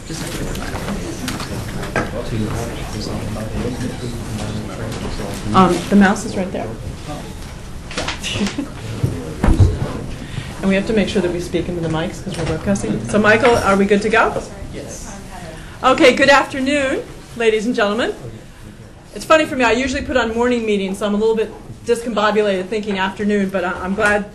The mouse is right there. And we have to make sure that we speak into the mics because we're broadcasting. So Michael, are we good to go? Yes. Okay, good afternoon, ladies and gentlemen. It's funny for me, I usually put on morning meetings, so I'm a little bit discombobulated thinking afternoon, but I'm glad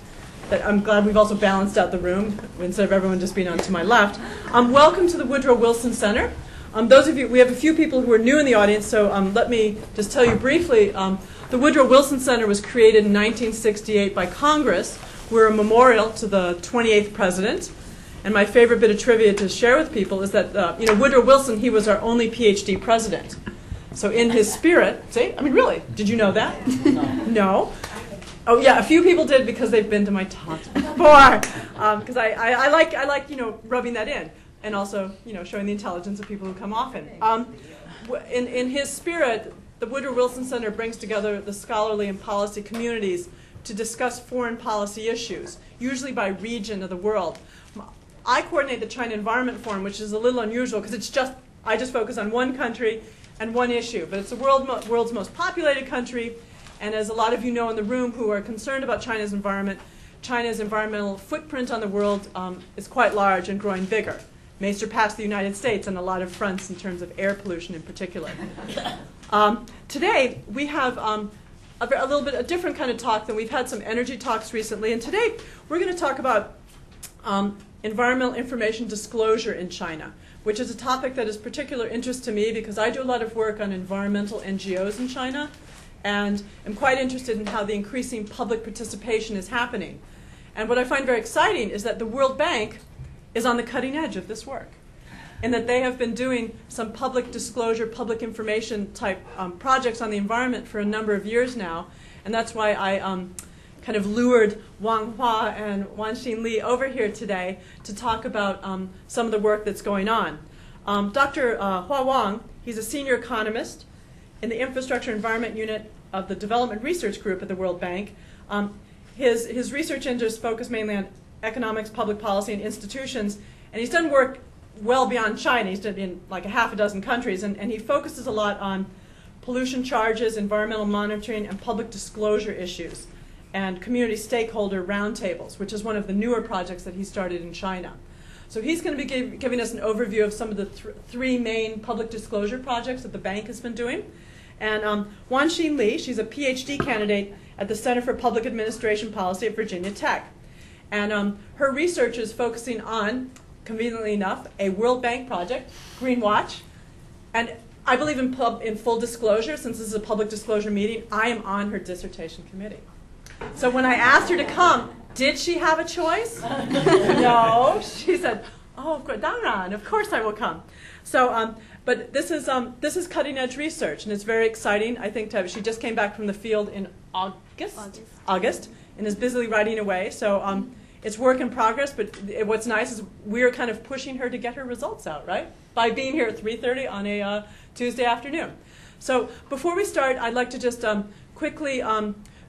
we've also balanced out the room instead of everyone just being on to my left. Welcome to the Woodrow Wilson Center. Those of you, we have a few people who are new in the audience, so let me just tell you briefly. The Woodrow Wilson Center was created in 1968 by Congress. We're a memorial to the 28th president. And my favorite bit of trivia to share with people is that Woodrow Wilson, he was our only PhD president. So in his spirit, see, I mean, really, did you know that? No. Oh yeah, a few people did because they've been to my talks before. Because I like rubbing that in, and also showing the intelligence of people who come often. In his spirit, the Woodrow Wilson Center brings together the scholarly and policy communities to discuss foreign policy issues, usually by region of the world. I coordinate the China Environment Forum, which is a little unusual because I just focus on one country and one issue, but it's the world's most populated country. And as a lot of you know in the room who are concerned about China's environment, China's environmental footprint on the world is quite large and growing bigger. May surpass the United States on a lot of fronts in terms of air pollution in particular. Today, we have a little bit a different kind of talk than we've had some energy talks recently. And today, we're going to talk about environmental information disclosure in China, which is a topic that is of particular interest to me because I do a lot of work on environmental NGOs in China. And I'm quite interested in how the increasing public participation is happening. And what I find very exciting is that the World Bank is on the cutting edge of this work, and that they have been doing some public disclosure, public information type projects on the environment for a number of years now. And that's why I kind of lured Wang Hua and Wanxin Li over here today to talk about some of the work that's going on. Dr. Hua Wang, he's a senior economist in the Infrastructure Environment Unit of the Development Research Group at the World Bank. His research interests focus mainly on economics, public policy, and institutions, and he's done work well beyond China. He's done in like a half a dozen countries, and he focuses a lot on pollution charges, environmental monitoring, and public disclosure issues, and community stakeholder roundtables, which is one of the newer projects that he started in China. So he's going to be giving us an overview of some of the three main public disclosure projects that the bank has been doing. And Wanxin Li, she's a PhD candidate at the Center for Public Administration Policy at Virginia Tech. And her research is focusing on, conveniently enough, a World Bank project, Green Watch. And I believe in full disclosure, since this is a public disclosure meeting, I am on her dissertation committee. So when I asked her to come, did she have a choice? No. She said, "Oh, of course, 当然, of course I will come." So, but this is cutting edge research, and it's very exciting. I think she just came back from the field in August, and is busily writing away. So it's work in progress. But what's nice is we're kind of pushing her to get her results out, right? By being here at 3:30 on a Tuesday afternoon. So before we start, I'd like to just quickly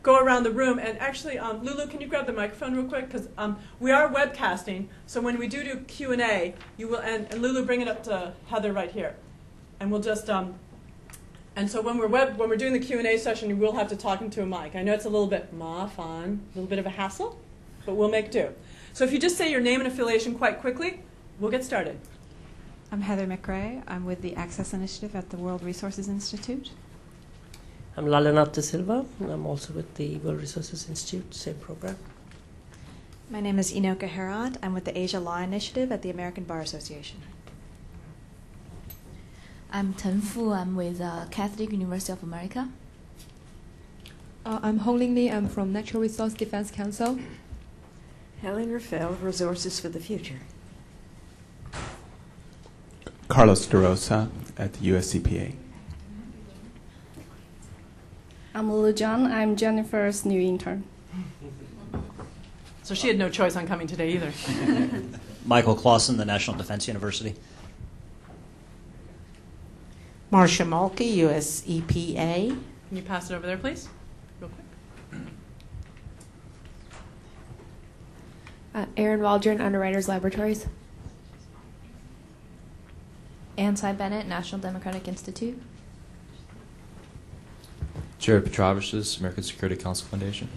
go around the room. And actually, Lulu, can you grab the microphone real quick? Because we are webcasting. So when we do Q&A, you will, and Lulu, bring it up to Heather right here. And we'll just, and so when we're doing the Q&A session, you will have to talk into a mic. I know it's a little bit a little bit of a hassle, but we'll make do. So if you just say your name and affiliation quite quickly, we'll get started. I'm Heather McRae. I'm with the Access Initiative at the World Resources Institute. I'm Lalenat de Silva, and I'm also with the World Resources Institute, same program. My name is Inoka Herod. I'm with the Asia Law Initiative at the American Bar Association. I'm Ten Fu. I'm with Catholic University of America. I'm Hong-Ling Li. I'm from Natural Resource Defense Council. Helen Rafael, Resources for the Future. Carlos De Rosa at the USCPA. I'm Lulu John. I'm Jennifer's new intern. So she had no choice on coming today either. Michael Clausen, the National Defense University. Marcia Mulkey, US EPA. Can you pass it over there, please? Real quick. Erin Waldron, Underwriters Laboratories. Ann Bennett, National Democratic Institute. Jared Petrovich's American Security Council Foundation.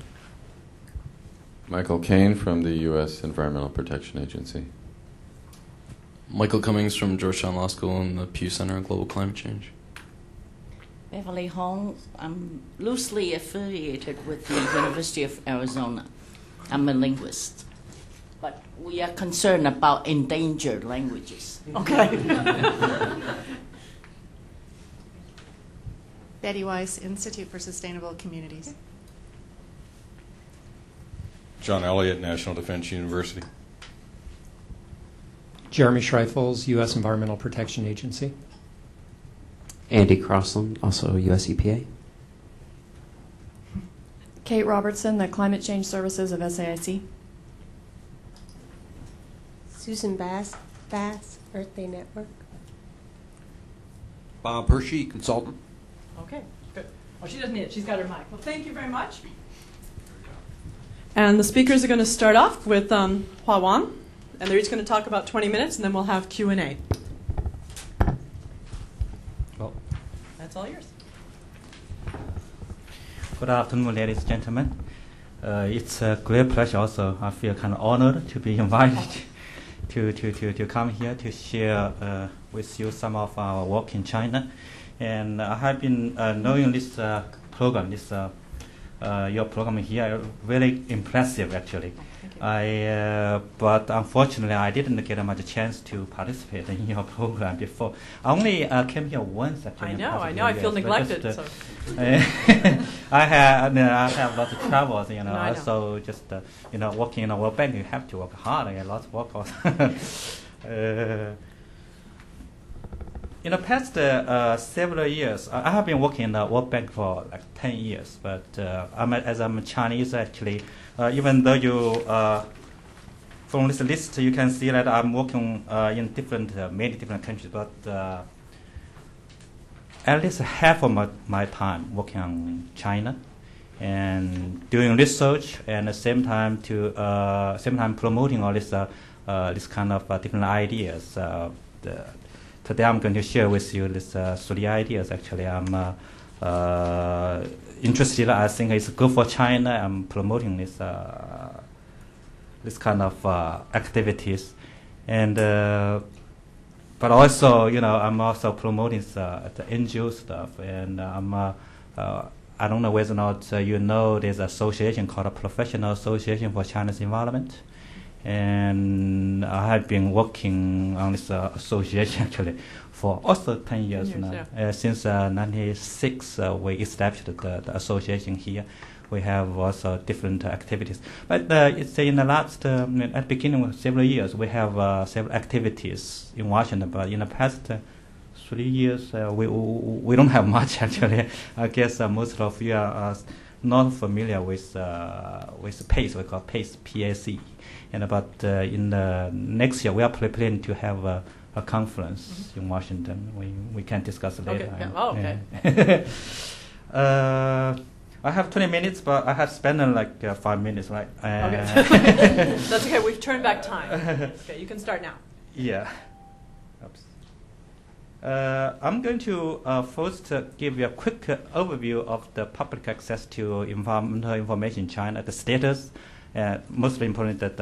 Michael Kane from the U.S. Environmental Protection Agency. Michael Cummings from Georgetown Law School and the Pew Center on Global Climate Change. Beverly Hong. I'm loosely affiliated with the University of Arizona. I'm a linguist. But we are concerned about endangered languages. Okay. Betty Weiss, Institute for Sustainable Communities. John Elliott, National Defense University. Jeremy Schreifels, U.S. Environmental Protection Agency. Andy Crossland, also U.S. EPA. Kate Robertson, the Climate Change Services of SAIC. Susan Bass, Earth Day Network. Bob Hershey, consultant. Okay, good. Oh, she doesn't need it. She's got her mic. Well, thank you very much. And the speakers are going to start off with Hua Wang, and they're each going to talk about 20 minutes, and then we'll have Q&A. Well, that's all yours. Good afternoon, ladies and gentlemen. It's a great pleasure also. I feel kind of honored to be invited to come here to share with you some of our work in China. And I have been knowing this program, your program here, very impressive actually. But unfortunately, I didn't get much chance to participate in your program before. I only came here once actually. I know. I feel neglected. Just, so. I have lots of travels, you know. No, so just working in a World Bank, you have to work hard. And lots of work also. In the past several years, I have been working in the World Bank for like 10 years. But as I'm Chinese, actually, even though you from this list you can see that I'm working in many different countries, but at least half of my time working on China and doing research, and at the same time promoting all this kind of different ideas. Today I'm going to share with you these 3 ideas. Actually, I'm interested. I think it's good for China. I'm promoting this kind of activities, and but also I'm also promoting the NGO stuff. And I don't know whether or not there's an association called a Professional Association for China's Environment. And I have been working on this association actually for also 10 years now. Yeah. Since 1996, we established the association here. We have also different activities. But it's in the last, at the beginning of several years, we have several activities in Washington. But in the past 3 years, we don't have much actually. I guess most of you are not familiar with PACE. We call PACE, PAC. And about in the next year, we are preparing to have a conference in Washington. We can discuss later. Okay. Oh, okay. I have 20 minutes, but I have spent like 5 minutes, right? Okay. That's okay. We've turned back time. Okay, you can start now. Yeah. Oops. I'm going to first give you a quick overview of the public access to environmental information in China, the status. Mostly important that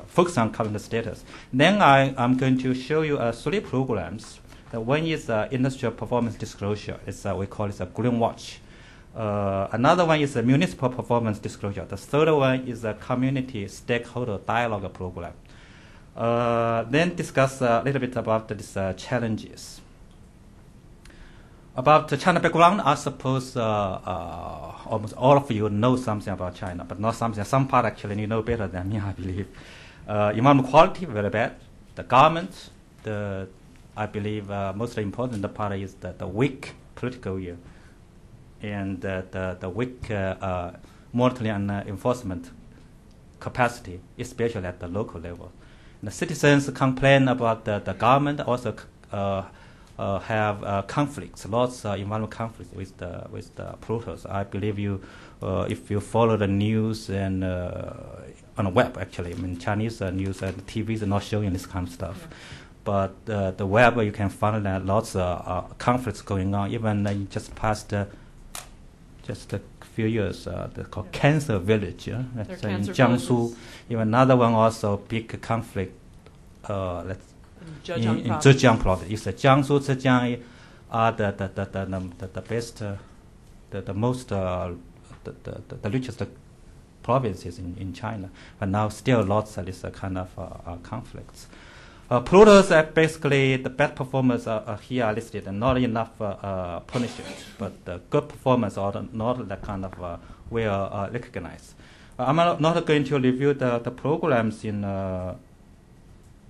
focus on current status. Then I'm going to show you 3 programs. One is industrial performance disclosure. We call it a Green Watch. Another one is a municipal performance disclosure. The third one is a community stakeholder dialogue program. Then discuss a little bit about these challenges. About the China background, I suppose almost all of you know something about China, but not something. Some part actually you know better than me, I believe. Environment quality, very bad. The government, I believe most important part is the weak political will and the weak monitoring and enforcement capacity, especially at the local level. And the citizens complain about the government, also have conflicts, lots of environmental conflicts with the polluters. I believe if you follow the news and on the web, actually, I mean Chinese news and TVs are not showing this kind of stuff. But the web, you can find lots of conflicts going on. Even in just past just a few years, they're called Cancer Village. That's in Jiangsu. Even another one also big conflict. In Zhejiang province. It's Jiangsu, Zhejiang are the best, the most, the richest provinces in China. But now still lots of this kind of conflicts. Polluters are basically the bad performers are here listed, and not enough punishment, but the good performance are not that kind of well recognized. I'm not going to review the programs in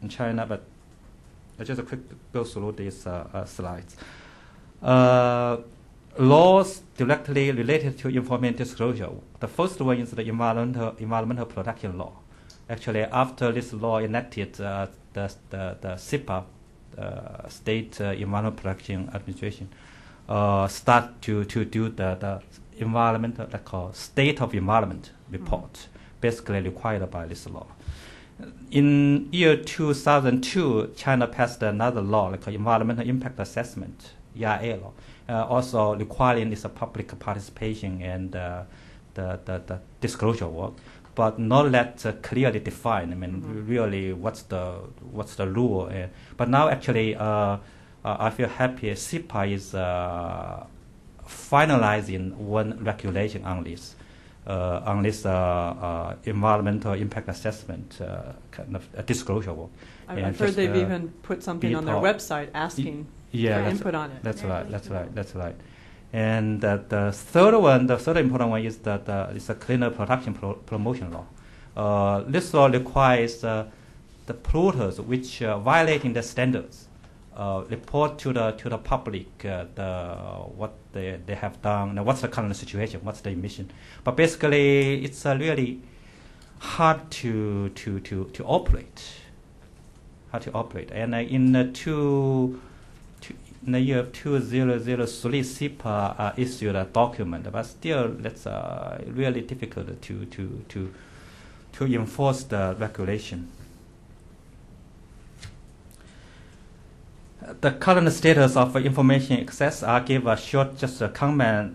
China, but just a quick go through these slides. Laws directly related to information disclosure. The first one is the environmental protection law. Actually, after this law enacted, the SEPA, State Environmental Protection Administration, start to do the environmental, called State of Environment report, basically required by this law. In year 2002, China passed another law, like Environmental Impact Assessment, EIA law, also requiring this public participation and the disclosure work, but not that clearly defined. I mean, really, what's the rule? But now, actually, I feel happy. SEPA is finalizing one regulation on this. Environmental impact assessment kind of disclosure work. I've heard they've even put something on their website asking for input on it. That's right. And the third important one is it's a cleaner production promotion law. This law requires the polluters which violating the standards report to the public what they have done, what's the current situation, what's the emission. But basically, it's really hard to operate. And in the year 2003, SEPA issued a document, but still, that's really difficult to enforce the regulation. The current status of information access, I'll give a short comments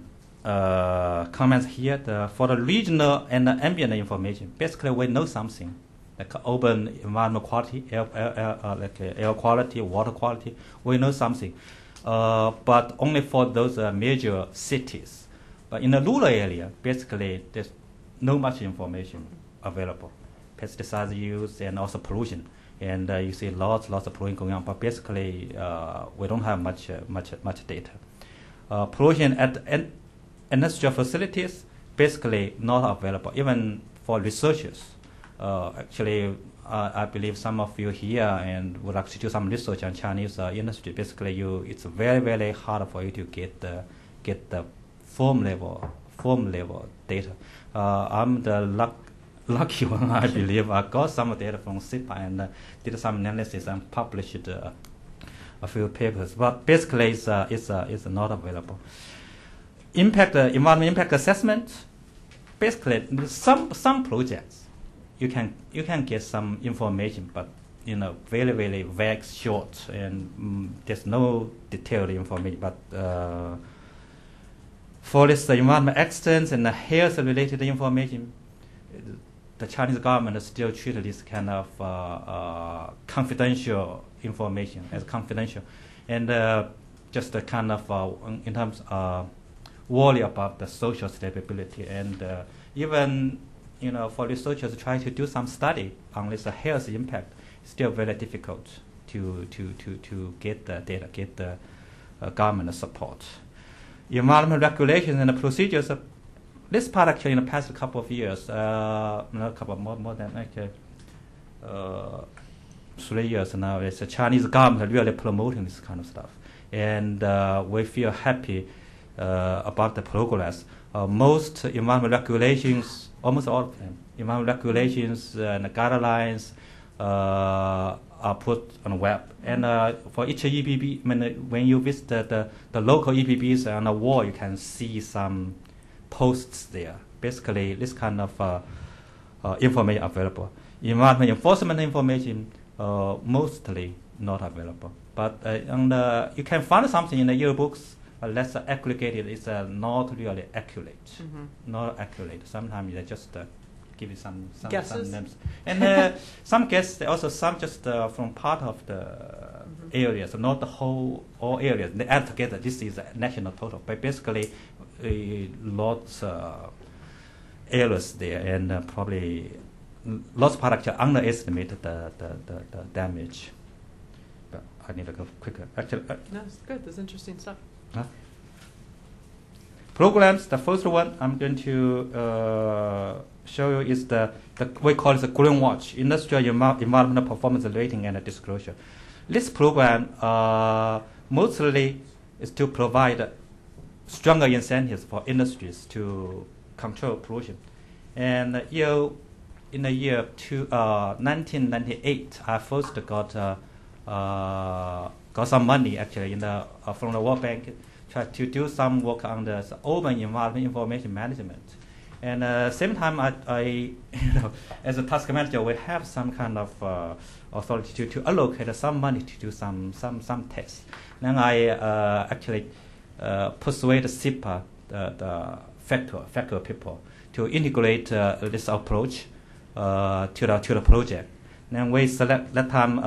here. For the regional and the ambient information, basically we know something, like urban environmental quality, air quality, water quality, we know something. But only for those major cities. But in the rural area, basically there's not much information available. Pesticide use and also pollution. And you see lots of pollution going on, but basically we don't have much data. Pollution at industrial facilities, basically not available, even for researchers. Actually, I believe some of you here and would like to do some research on Chinese industry. Basically, it's very, very hard for you to get the form level data. I'm the lucky one, I believe. I got some data from SEPA and did some analysis and published a few papers. But basically, it's not available. Environmental impact assessment. Basically, some projects you can get some information, but very, very vague, short, and there's no detailed information. But for this environment accidents and the health related information, the Chinese government still treats this kind of confidential information as confidential, and just a kind of in terms of worry about the social stability, and even for researchers try to do some study on this health impact, still very difficult to get the data, get the government support. Environmental regulations and the procedures. This part actually in the past couple of years, more than actually 3 years now, it's the Chinese government really promoting this kind of stuff, and we feel happy about the progress. Most environmental regulations, almost all of them, environmental regulations and guidelines are put on the web. And for each EPB, when you visit the local EPBs on the wall, you can see some posts there. Basically, this kind of information available. Environment enforcement information, mostly not available. But you can find something in the yearbooks, less aggregated. It's not really accurate. Not accurate. Sometimes they just give you some names. And some guesses, also some just from part of the areas, not the whole, all areas. They add together. This is a national total. But basically, lots errors there, and probably lots of products underestimated the damage. But I need to go quicker. Actually, no, it's good. There's interesting stuff. Programs. The first one I'm going to show you is the we call it the Green Watch, Industrial Environmental Performance Rating and Disclosure. This program mostly is to provide stronger incentives for industries to control pollution. And in the year 1998, I first got some money actually from the World Bank, tried to do some work on the urban environment information management. And same time, I as a task manager, we have some kind of authority to allocate some money to do some tests. Then I actually persuade SEPA, the factor people, to integrate this approach to the project. Then we select that time.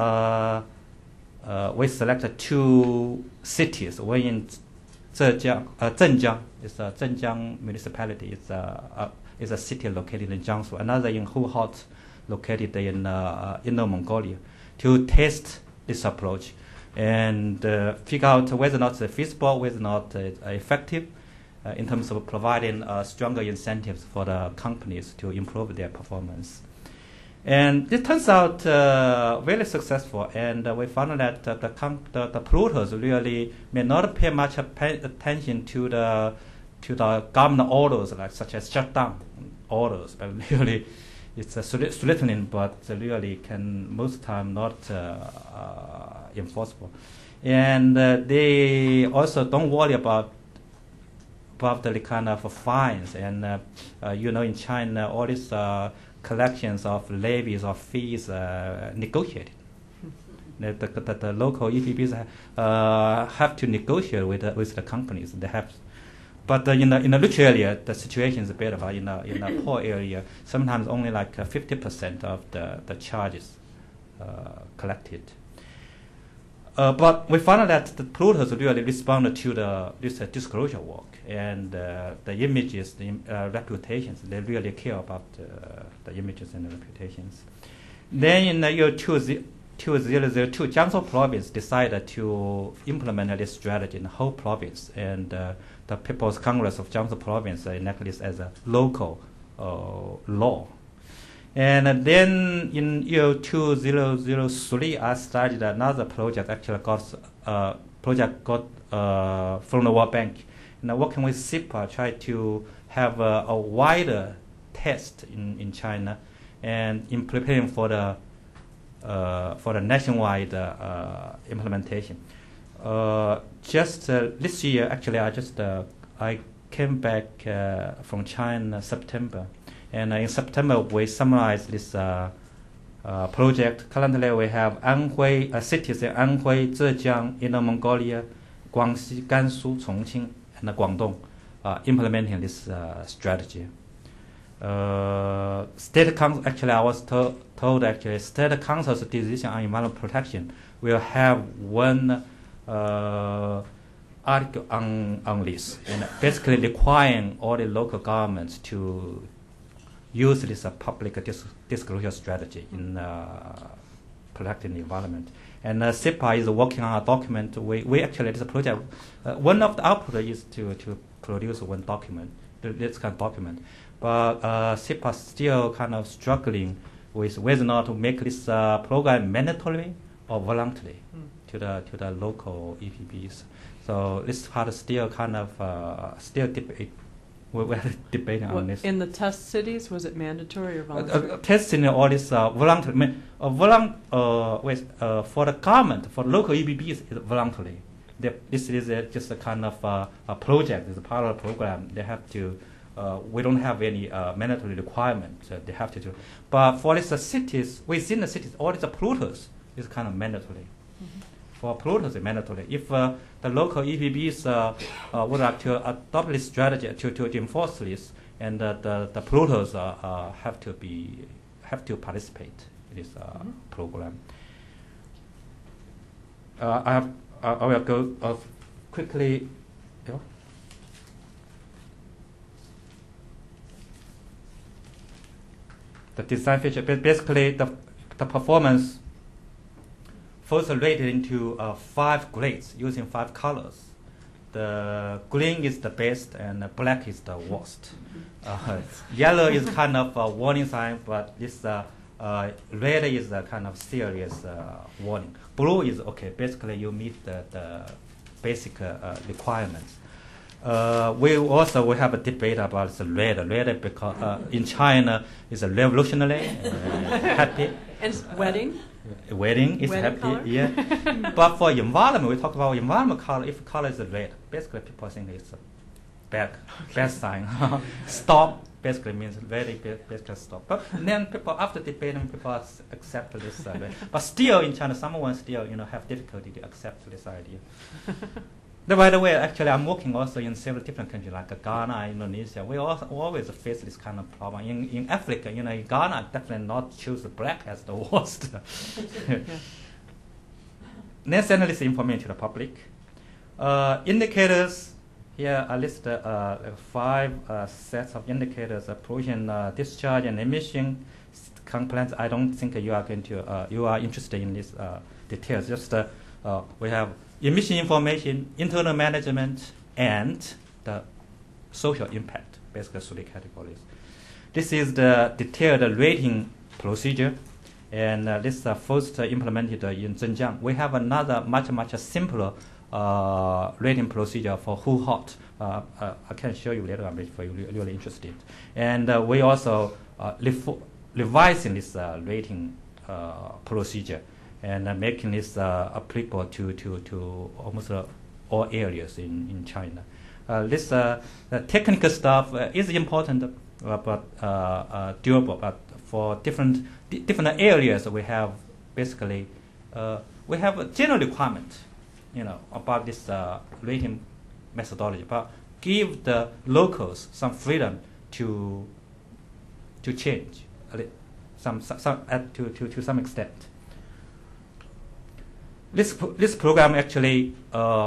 We selected 2 cities. One in Zhengjiang. It's a Zhengjiang municipality. It's a city located in Jiangsu. Another in Huhot, located in Inner Mongolia, to test this approach and figure out whether or not it's feasible, whether or not it's effective in terms of providing stronger incentives for the companies to improve their performance. And it turns out very successful, and we found that the polluters really may not pay much attention to the government orders, such as shutdown orders, but really it's threatening, but really can most time not enforceable. And they also don't worry about the kind of fines, and in China all these collections of levies or fees negotiated. The local EPBs have to negotiate with the companies. They have, but in the rich area the situation is better. But in the poor area, sometimes only like 50% of the charges collected. But we found that the polluters really responded to this disclosure work, and the images, the reputations. They really care about the images and the reputations. Then in the year 2002, Jiangsu Province decided to implement this strategy in the whole province, and the People's Congress of Jiangsu Province enacted this as a local law. And then in year 2003, I started another project. Actually, got from the World Bank. And working with SEPA, tried to have a wider test in China, and in preparing for the nationwide implementation. Just this year, actually, I came back from China September. And in September, we summarized this project. Currently, we have Anhui cities in Anhui, Zhejiang, Inner Mongolia, Guangxi, Gansu, Chongqing, and Guangdong implementing this strategy. State Council, actually, I was told actually, State Council's decision on environmental protection will have one article on this, and basically requiring all the local governments to use this public disclosure strategy in protecting the environment. And SEPA is working on a document. We actually, this project, one of the output is to produce one document, this kind of document. But SEPA still kind of struggling with whether or not to make this program mandatory or voluntary to the local EPBs. So this part is still kind of still debate. We're debating on this. In the test cities, was it mandatory or voluntary? Testing all this voluntary. For the government, for local EBBs, it's voluntary. This is just a kind of a project. It's a part of the program. They have to. We don't have any mandatory requirement. They have to do. But for these cities, within the cities, all these polluters is kind of mandatory. For polluters, mandatory. If the local EPBs would like to adopt this strategy to enforce this, and the polluters have to participate in this program. I will go quickly. The design feature, basically the performance first rated into 5 grades using 5 colors. The green is the best and black is the worst. Yellow is kind of a warning sign, but this red is a kind of serious warning. Blue is okay, basically you meet the basic requirements. We have a debate about the red. Red because in China is a revolutionary, happy. And wedding. Wedding is wedding happy, color? yeah. But for environment, we talk about environment color. If color is red, basically people think it's a bad sign. Stop basically means very basically stop. But then people after debating, people accept this red. But still in China, someone still have difficulty to accept this idea. By the way, actually, I'm working also in several different countries like Ghana, Indonesia. We always face this kind of problem. In Africa, in Ghana, definitely not choose black as the worst. Let's send this information to the public. Indicators, here I list 5 sets of indicators: pollution, discharge, and emission complaints. I don't think you are interested in these details. Just we have emission information, internal management, and the social impact, basically 3 categories. This is the detailed rating procedure, and this is first implemented in Zhengjiang. We have another much simpler rating procedure for who hot. I can show you later on if you're really interested. And we also revising this rating procedure and making this applicable to almost all areas in China. This technical stuff is important, but doable. But for different areas, we have basically we have a general requirement, about this rating methodology, but give the locals some freedom to change to some extent. This program actually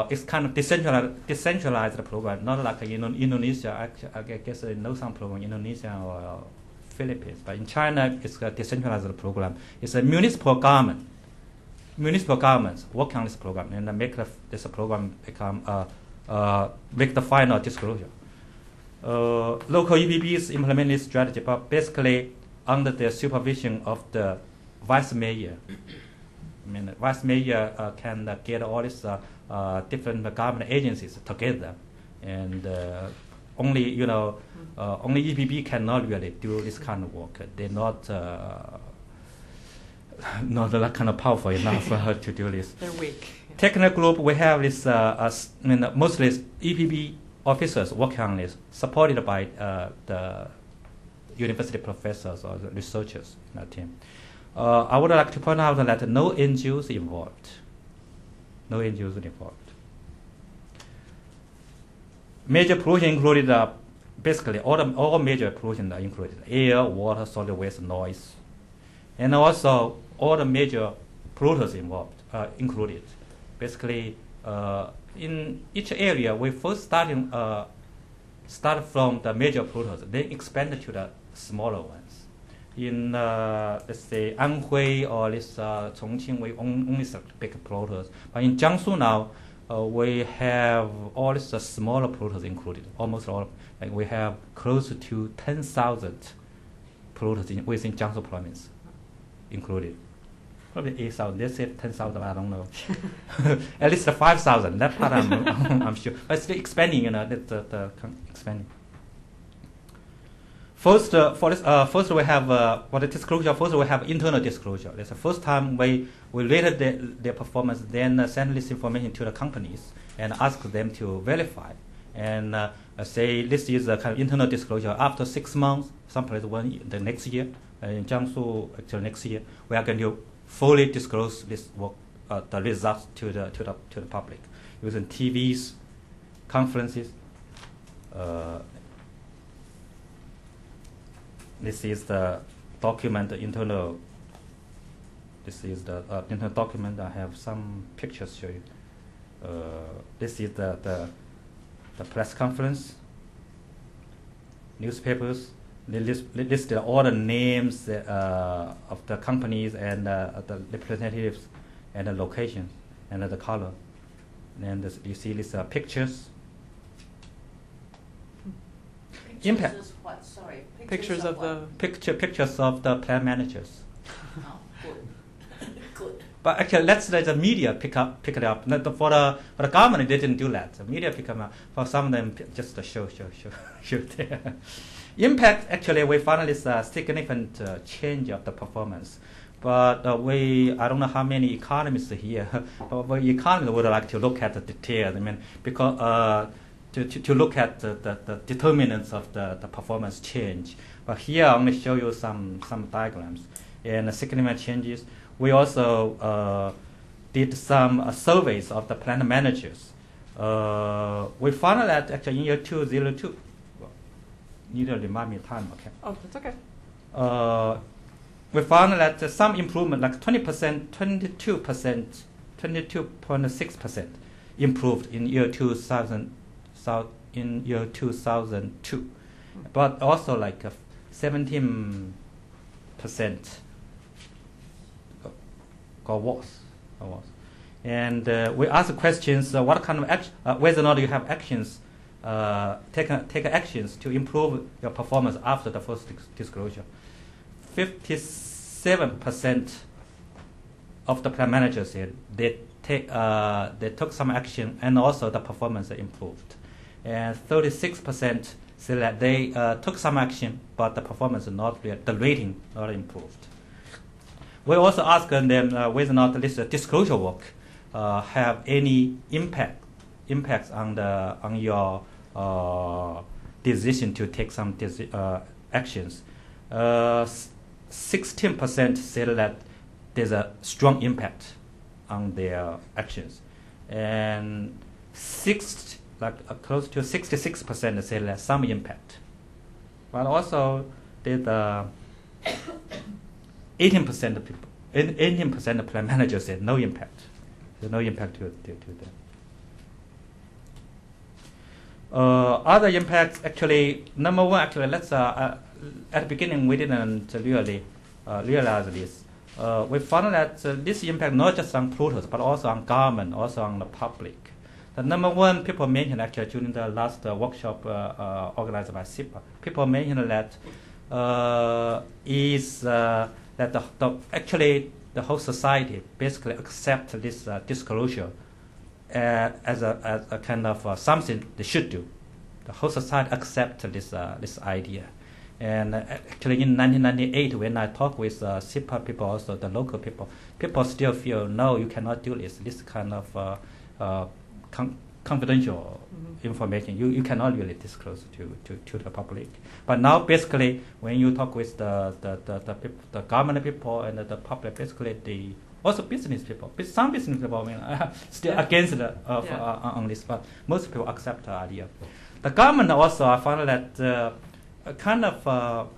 is kind of decentralized program, not like in Indonesia. I guess I know some program in Indonesia or Philippines, but in China it's a decentralized program. It's a municipal governments work on this program and make this program become make the final disclosure. Local EPBs implement this strategy, but basically under the supervision of the vice mayor. Vice mayor can get all these different government agencies together, and only only EPB cannot really do this kind of work. They're not that kind of powerful enough to do this. They're weak. Technical group, we have this mostly EPB officers working on this, supported by the university professors or the researchers in our team. I would like to point out that no NGOs involved. No NGOs involved. Major pollution included basically all major pollution are included: air, water, solid waste, noise, and also all the major polluters involved included. Basically, in each area, we first start from the major polluters, then expand to the smaller ones. In let's say Anhui or this Chongqing, we only select big polluters. But in Jiangsu now, we have all these smaller polluters included. Almost all. Like we have close to 10,000 polluters within Jiangsu Province included. Probably 8,000. They said 10,000. I don't know. At least 5,000. That part I'm sure. But it's still expanding. The expanding. First, first we have for the disclosure. First, we have internal disclosure. That's the first time we rated their performance. Then send this information to the companies and ask them to verify. And say this is a kind of internal disclosure. After 6 months, someplace the next year, in Jiangsu, actually next year, we are going to fully disclose this work the results to the public using TVs, conferences. This is the document, the internal. This is the internal document. I have some pictures show you. This is the press conference. Newspapers. They listed all the names of the companies and the representatives and the location and the color. And you see these pictures. Impact. Is what? Sorry. Pictures of the pictures of the plant managers. Oh, good. Good. But actually, let's let the media pick it up. Not for the government, they didn't do that. The media pick them up. For some of them, just show there. Impact, actually, we found is a significant change of the performance. But I don't know how many economists here, but economists would like to look at the details. I mean, because to look at the determinants of the performance change. But here I only show you some diagrams and significant changes. We also did some surveys of the plant managers. We found that actually in year 2002, you need to remind me of time, okay? Oh, that's okay. We found that some improvement, like 20%, 22%, 22.6% improved in year 2002. But also like 17% got worse. And we asked questions: what kind of action, whether or not you have actions, take actions to improve your performance after the first disclosure. 57% of the plant managers said they took some action, and also the performance improved. And 36% said that they took some action, but the performance the rating not improved. We also asked them whether or not this disclosure work have any impacts on your decision to take some actions. 16% said that there's a strong impact on their actions, and close to 66% said that some impact. But also there's 18% of people, 18% of plant managers said no impact. There's no impact to them. Other impacts, actually, number one, actually, let's at the beginning we didn't really realize this. We found that this impact not just on polluters, but also on government, also on the public. The number one people mentioned actually during the last workshop organized by SEPA, people mentioned that that actually the whole society basically accept this disclosure as a kind of something they should do. The whole society accept this idea. And actually in 1998, when I talked with SEPA people, also the local people still feel, no, you cannot do this. This kind of confidential information, you cannot really disclose to the public. But now, basically, when you talk with the government people and the public, basically also business people, some business people still against on this, but most people accept the idea. The government also, I found that kind of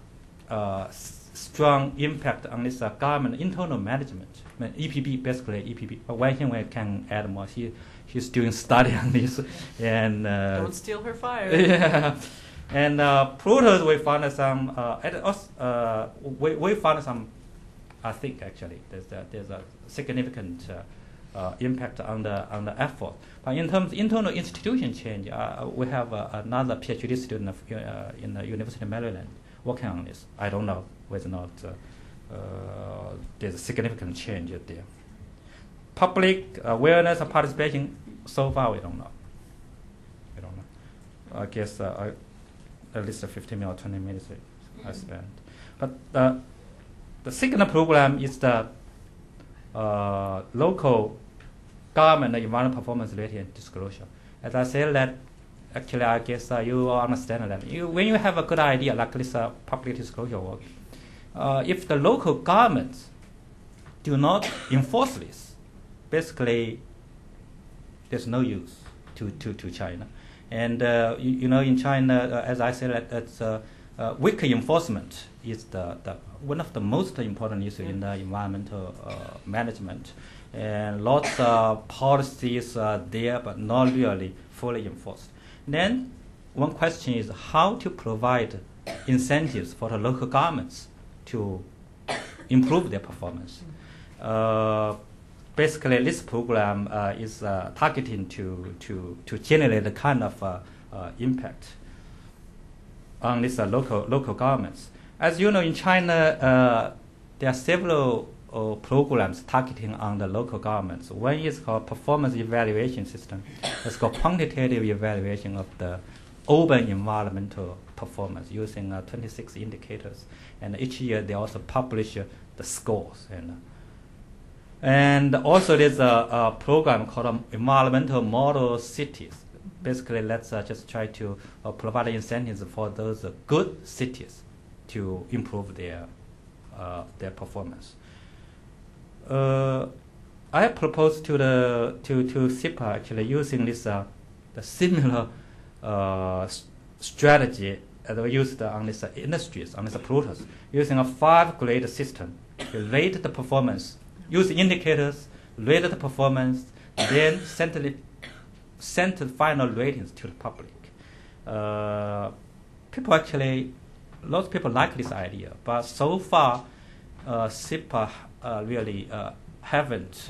strong impact on this government internal management. I mean, EPB, basically EPB. But Wei Xin can add more. She's doing study on this. And don't steal her fire. Yeah. And polluters, we found some. We found some. I think actually there's a significant impact on the effort. But in terms of internal institution change, we have another PhD student in the University of Maryland working on this. I don't know whether or not there's a significant change there. Public awareness and participation, so far we don't know. I guess at least 15 minutes or 20 minutes I spent. But the second problem is the local government environmental performance rating disclosure. As I said, that actually I guess you all understand that when you have a good idea like this public disclosure work, if the local governments do not enforce this, basically there's no use to China. And in China, as I said, that's weak enforcement is the one of the most important issues in the environmental management. And lots of policies are there, but not really fully enforced. Then one question is how to provide incentives for the local governments to improve their performance. Basically, this program is targeting to generate the kind of impact on these local governments. As you know, in China, there are several programs targeting on the local governments. One is called performance evaluation system. It's called quantitative evaluation of the urban environmental performance using 26 indicators. And each year they also publish the scores. And also there's a program called environmental model cities. Basically, let's just try to provide incentives for those good cities to improve their performance. I proposed to SEPA actually using this the similar strategy that we used on these industries, on these polluters, using a 5-grade system to rate the performance, use indicators, rate the performance, then send the final ratings to the public. Lots of people like this idea, but so far SEPA really haven't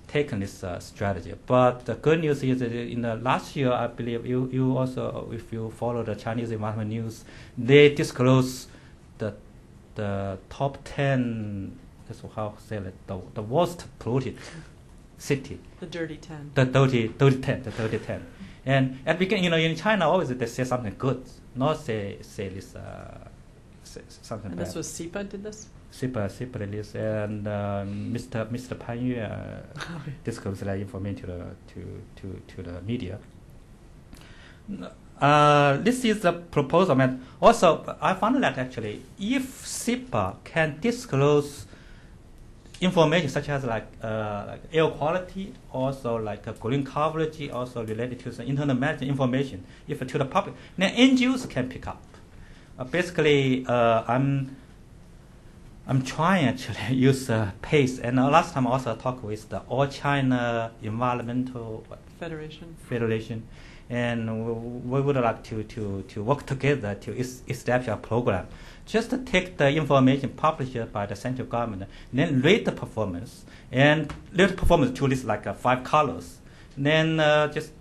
taken this strategy. But the good news is that in the last year, I believe you also, if you follow the Chinese environment news, they disclose the top 10, that's how say it, the worst polluted city. The dirty 10. The dirty 10. And at the beginning, in China, always they say something good, not say this something and bad. This was SEPA did this? SEPA release, and Mr. Pan Yue disclosed that information to the media. This is the proposal. And also, I found that actually, if SEPA can disclose information such as like air quality, also like green coverage, also related to the internal management information, if to the public, then NGOs can pick up. Basically, I'm trying actually use PACE, and last time I also talked with the All China Environmental Federation, and we would like to work together to establish a program. Just to take the information published by the central government, then rate the performance, and rate the performance to list like 5 colors. Then just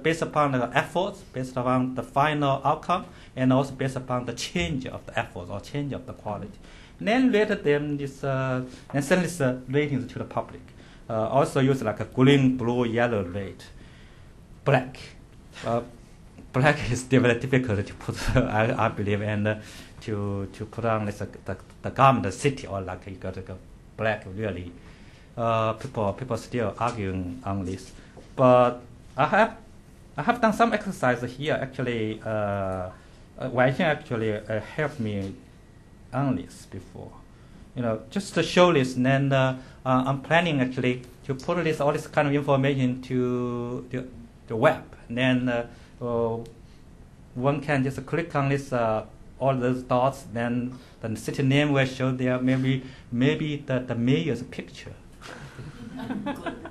based upon the efforts, based upon the final outcome, and also based upon the change of the efforts or change of the quality. Then later them and send this ratings to the public. Also use like a green, blue, yellow rate. Black. Black is very difficult to put, I believe, and to put on this, the government, the city, or like you got to go black really. People still arguing on this, but I have done some exercise here actually. Wei actually helped me on this before, just to show this. And then I'm planning actually to put all this kind of information to the web. And then one can just click on this, all those dots. Then the city name will show there. Maybe the mayor's picture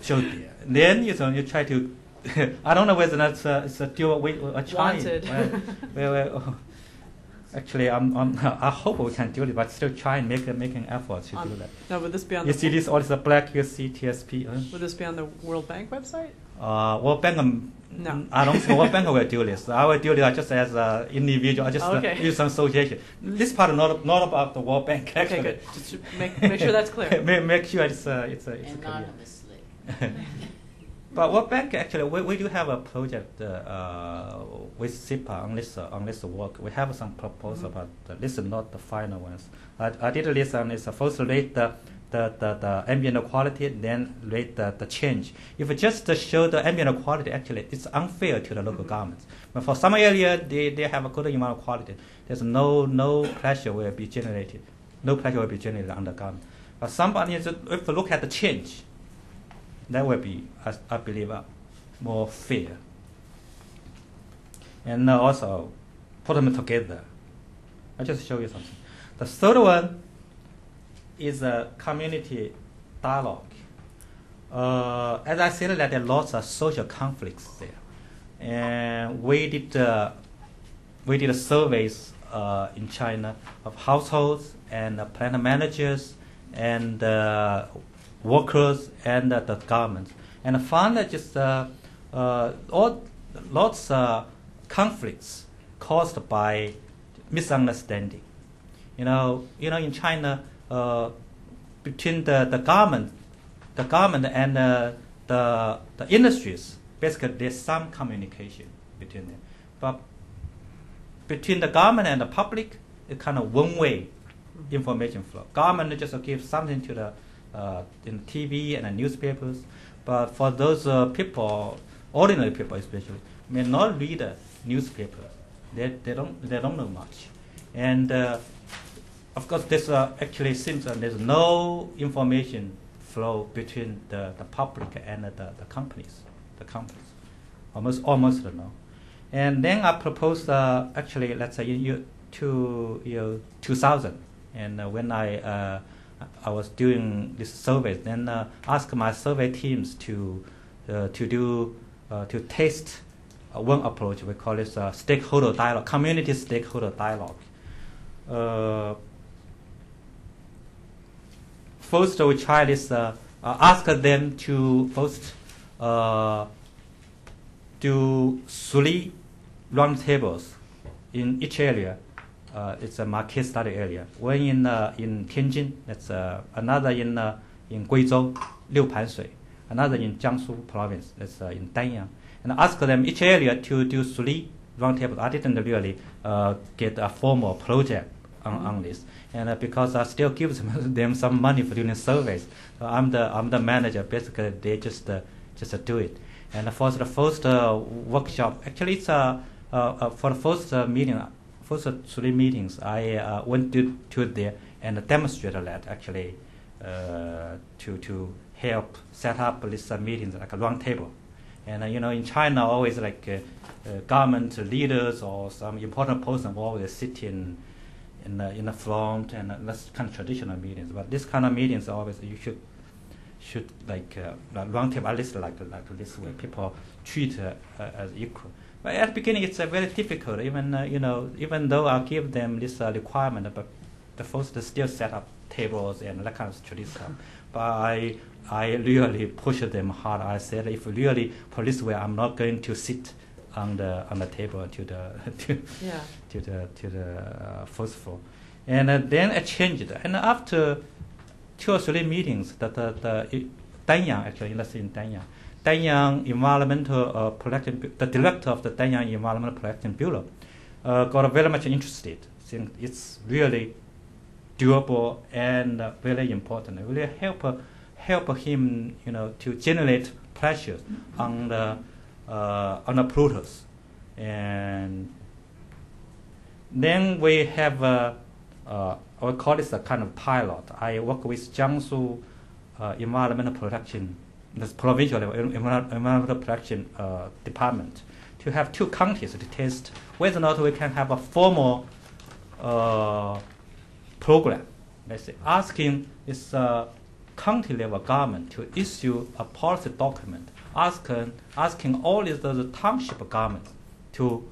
showed there. Then you try to. I don't know whether that's it's a dual way or trying. Actually, I hope we can do it, but still try and making efforts to do that. Now, would this be on? You see this all is black. You see TSP. Would this be on the World Bank website? World Bank. No. I don't think World Bank will do this. I will do this just as an individual. I just use some association. This part not about the World Bank. Actually. Okay, good. Just make sure that's clear. make sure it's anonymously. But World Bank actually, we do have a project with SEPA on this work. We have some proposal, but this is not the final ones. I did this on this. First rate the ambient quality, then rate the change. If we just show the ambient quality, actually it's unfair to the local governments. But for some area they have a good amount of quality. There's no pressure will be generated. No pressure will be generated on the government. But somebody, if you look at the change, That will be, I believe, more fair. And also put them together. I'll just show you something. The third one is a community dialogue. As I said, that there are lots of social conflicts there, and we did surveys in China of households and plant managers and workers and the government, and found that just lots of conflicts caused by misunderstanding. In China, between the government and the industries, basically there's some communication between them. But between the government and the public, it's kind of one-way information flow. Government just gives something to the in TV and the newspapers, but for those people, ordinary people especially, may not read a newspaper. They don't know much, and of course, this actually seems that there's no information flow between the public and the companies. Almost no. And then I proposed actually, let's say in 2000, and when I was doing this survey, then asked my survey teams to test one approach. We call it stakeholder dialogue, community stakeholder dialogue. First, we try this. Ask them to first do 3 round tables in each area. It's a market study area. One in Tianjin, that's another in Guizhou, Liupanshui, another in Jiangsu Province, that's in Danyang. And ask them each area to do 3 round tables. I didn't really get a formal project on this, and because I still give them some money for doing surveys, so I'm the manager. Basically, they just do it. And for the first workshop, actually, it's for the first meeting, first 3 meetings, I went to there and demonstrated that actually to help set up this meetings like a round table. And in China, always like government leaders or some important person will always sit in the front, and that's kind of traditional meetings. But this kind of meetings always you should like round table, at least like this way, people treat as equal. But at the beginning, it's very difficult. Even though I give them this requirement, but the first they still set up tables and that kind of traditional. But I really pushed them hard. I said, if really for this way, I'm not going to sit on the table to the first floor. And then I changed. And after 2 or 3 meetings, the Danyang, actually, let's say in Danyang Environmental Protection, the director of the Danyang Environmental Protection Bureau got very much interested, saying it's really doable and very important. It really help him, to generate pressure on the polluters. And then we have we call this a kind of pilot. I work with Jiangsu Environmental Protection, this provincial environmental protection department, to have 2 counties to test whether or not we can have a formal program. Let's say asking this county level government to issue a policy document, asking all these the township governments to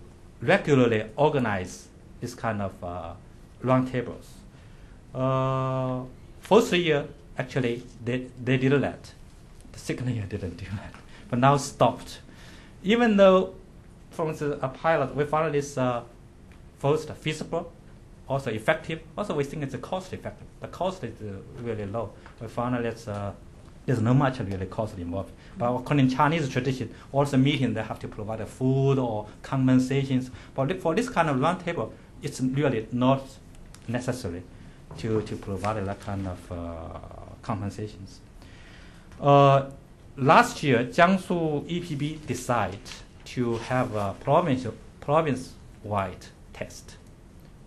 regularly organize this kind of roundtables. First year, actually, they did that. The second year didn't do that, but now stopped. Even though, for instance, a pilot, we found this first feasible, also effective. Also, we think it's cost effective. The cost is really low. We found that there's not much really cost involved. But according to Chinese tradition, also meeting they have to provide food or compensations. But for this kind of roundtable, it's really not necessary to provide that kind of compensations. Last year, Jiangsu EPB decided to have a province-wide test.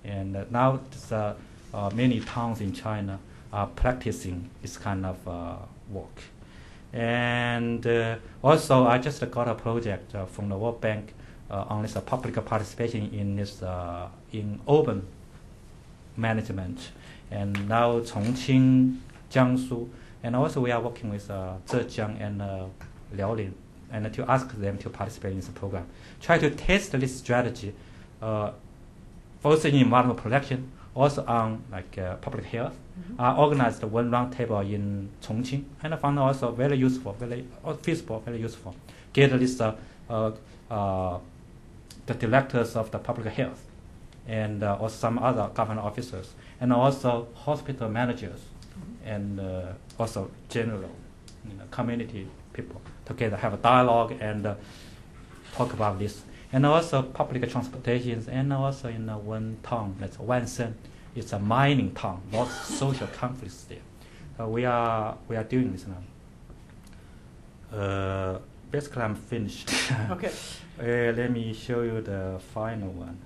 And now many towns in China are practicing this kind of work. And also, I just got a project from the World Bank on this public participation in this in urban management. And now Chongqing, Jiangsu, and also we are working with Zhejiang and Liaolin, and to ask them to participate in this program. Try to test this strategy, both in environmental protection, also on public health. I organized one roundtable in Chongqing, and I found also very useful, very feasible, very useful. Get this the directors of the public health, and also some other government officers, and also hospital managers, and also general community people together have a dialogue and talk about this. And also public transportation, and also in one town, that's Wansheng. It's a mining town, not social conflicts there. We are doing this now. Basically, I'm finished. Okay. Let me show you the final one.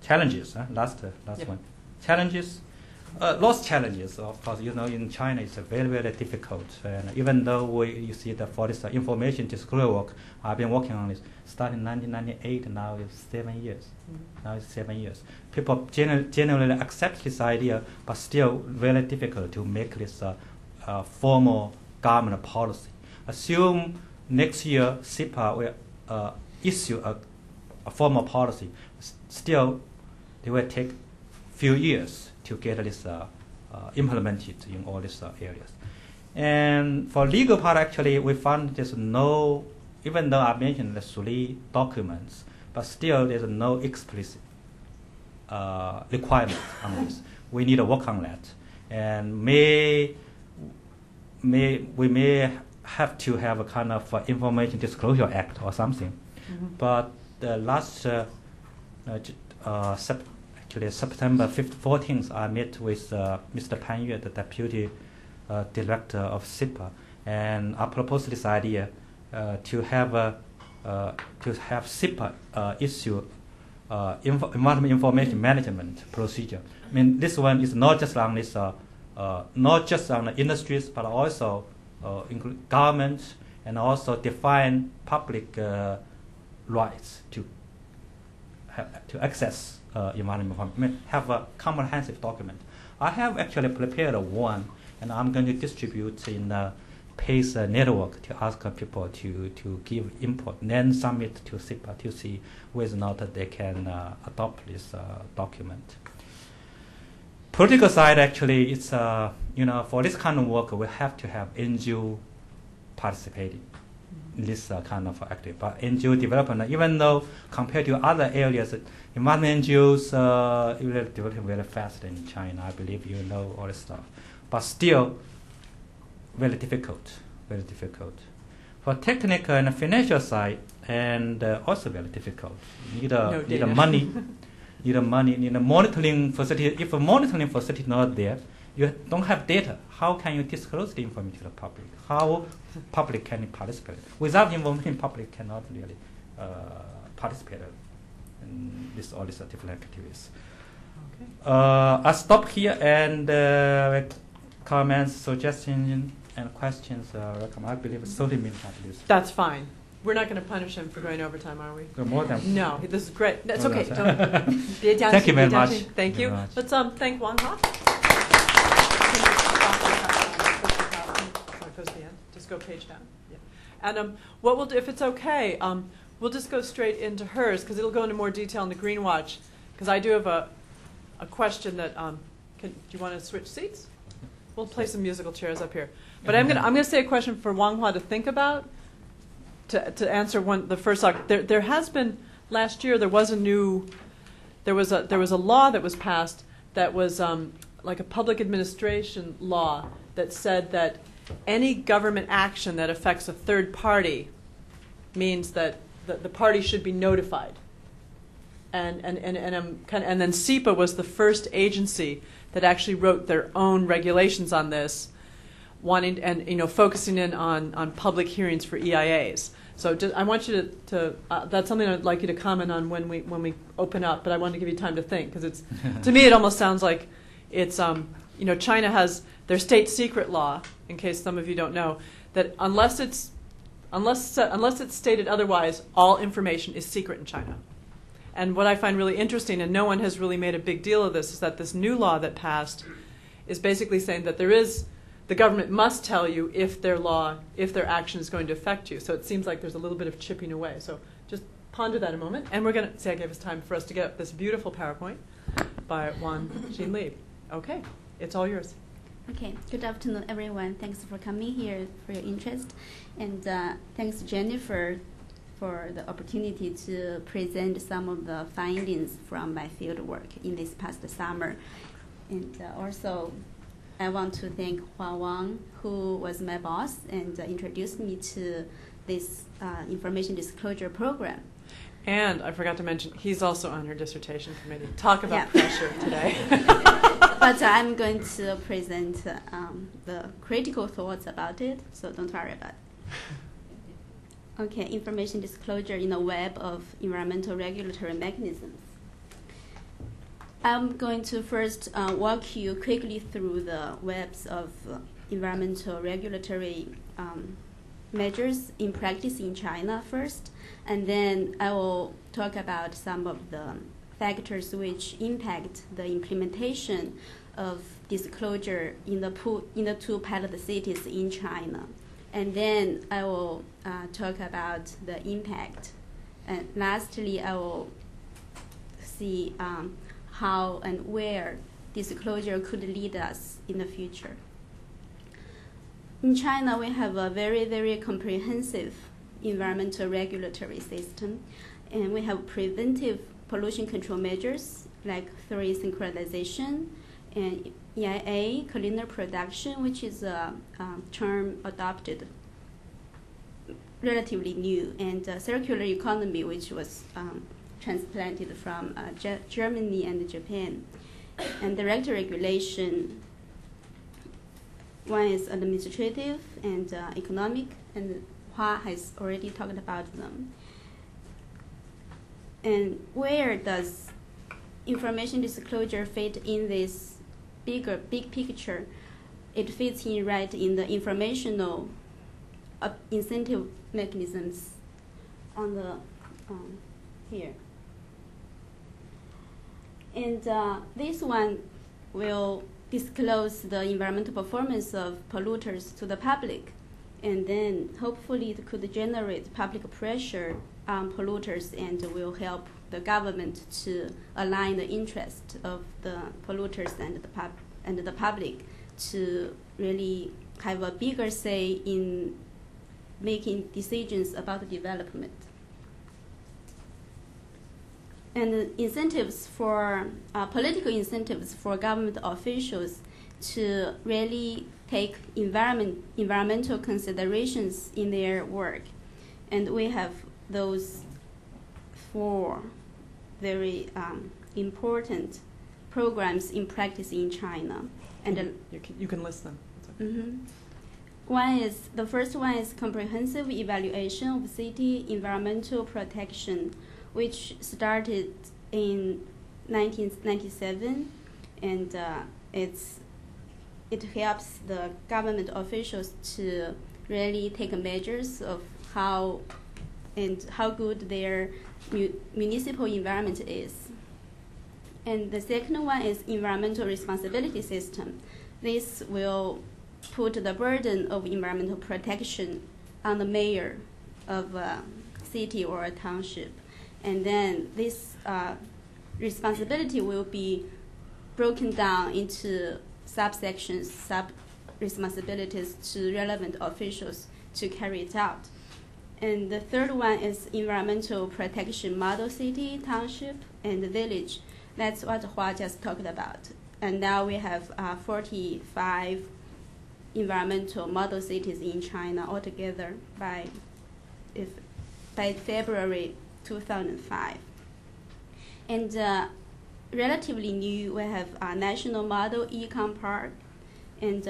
Challenges, last one. Challenges, lots challenges. Of course, in China it's very, very difficult. And even though you see that for this information disclosure work, I've been working on this starting in 1998. Now it's 7 years. Now it's 7 years. People generally accept this idea, but still very difficult to make this formal government policy. Assume next year SEPA will issue a formal policy. Still, they will take few years to get this implemented in all these areas. And for legal part, actually, we found there's no, even though I mentioned the 3 documents, but still there's no explicit requirement on this. We need to work on that. And we may have to have a kind of Information Disclosure Act or something. But the last September 14th, I met with Mr. Pan Yue, the Deputy Director of SEPA, and I proposed this idea to have SEPA issue environment information management procedure. I mean, this one is not just on this, not just on the industries, but also include government, and also define public rights to access environment information. Have a comprehensive document. I have actually prepared one, and I'm going to distribute in the PACE network to ask people to give input, then submit to SEPA to see whether or not they can adopt this document. Political side, actually, it's for this kind of work, we have to have NGO participating in this kind of activity. But NGO development, even though compared to other areas, environment NGOs developing very fast in China. I believe you know all this stuff, but still very difficult. Very difficult. For technical and financial side, and also very difficult. Need a money. Need a monitoring facility. If a monitoring facility is not there, you don't have data. How can you disclose the information to the public? How public can participate? Without information, public cannot really participate in all these different activities. Okay. I stop here, and comments, suggestions, and questions. I believe it's 30 minutes at least. That's fine. We're not going to punish him for going overtime, are we? More than. No, this is great. That's okay. Thank you very much. Thank you. Let's thank Wang Ha. Goes to the end. Just go page down. Yeah. And what we'll do, if it's okay, we'll just go straight into hers because it'll go into more detail in the Green Watch. Because I do have a question that do you want to switch seats? We'll play some musical chairs up here. But I'm gonna say a question for Wang Hua to think about to answer the first talk. There has been last year there was a law that was passed that was like a public administration law that said that any government action that affects a third party means that the party should be notified. And then SEPA was the first agency that actually wrote their own regulations on this, focusing in on public hearings for EIAs. So I want you to that's something I'd like you to comment on when we open up. But I want to give you time to think because to me it almost sounds like it's China has their state secret law, in case some of you don't know, that unless it's stated otherwise, all information is secret in China. And what I find really interesting, and no one has really made a big deal of this, is that this new law that passed is basically saying that the government must tell you if their action is going to affect you. So it seems like there's a little bit of chipping away. So just ponder that a moment. And we're going to, I gave us time for us to get this beautiful PowerPoint by Wan Xin Li. Okay, it's all yours. Okay, good afternoon, everyone. Thanks for coming here, for your interest. And thanks, Jennifer, for the opportunity to present some of the findings from my field work in this past summer. And also, I want to thank Hua Wang, who was my boss and introduced me to this information disclosure program. And I forgot to mention, he's also on her dissertation committee. Talk about pressure today. But I'm going to present the critical thoughts about it, so don't worry about it. Okay, information disclosure in a web of environmental regulatory mechanisms. I'm going to first walk you quickly through the webs of environmental regulatory measures in practice in China first, and then I will talk about some of the factors which impact the implementation of disclosure in the two pilot cities in China. And then I will talk about the impact. And lastly, I will see how and where disclosure could lead us in the future. In China, we have a very, very comprehensive environmental regulatory system, and we have preventive pollution control measures like 3 synchronization and EIA, cleaner production, which is a term adopted relatively new, and circular economy, which was transplanted from Germany and Japan. And direct regulation, one is administrative and economic, and Hua has already talked about them. And where does information disclosure fit in this big picture? It fits in right in the informational incentive mechanisms on the here. And this one will disclose the environmental performance of polluters to the public, and then hopefully it could generate public pressure on polluters and will help the government to align the interest of the polluters and the public to really have a bigger say in making decisions about development. And incentives for political incentives for government officials to really take environmental considerations in their work. And we have those 4 very important programs in practice in China. And you can list them. The first one is comprehensive evaluation of city environmental protection, which started in 1997, and it helps the government officials to really take measures of how good their municipal environment is. And the second one is environmental responsibility system. This will put the burden of environmental protection on the mayor of a city or a township. And then this responsibility will be broken down into subsections, sub-responsibilities to relevant officials to carry it out. And the third one is environmental protection model city, township, and village. That's what Hua just talked about. And now we have 45 environmental model cities in China altogether by February 2005. And relatively new, we have national model econ park and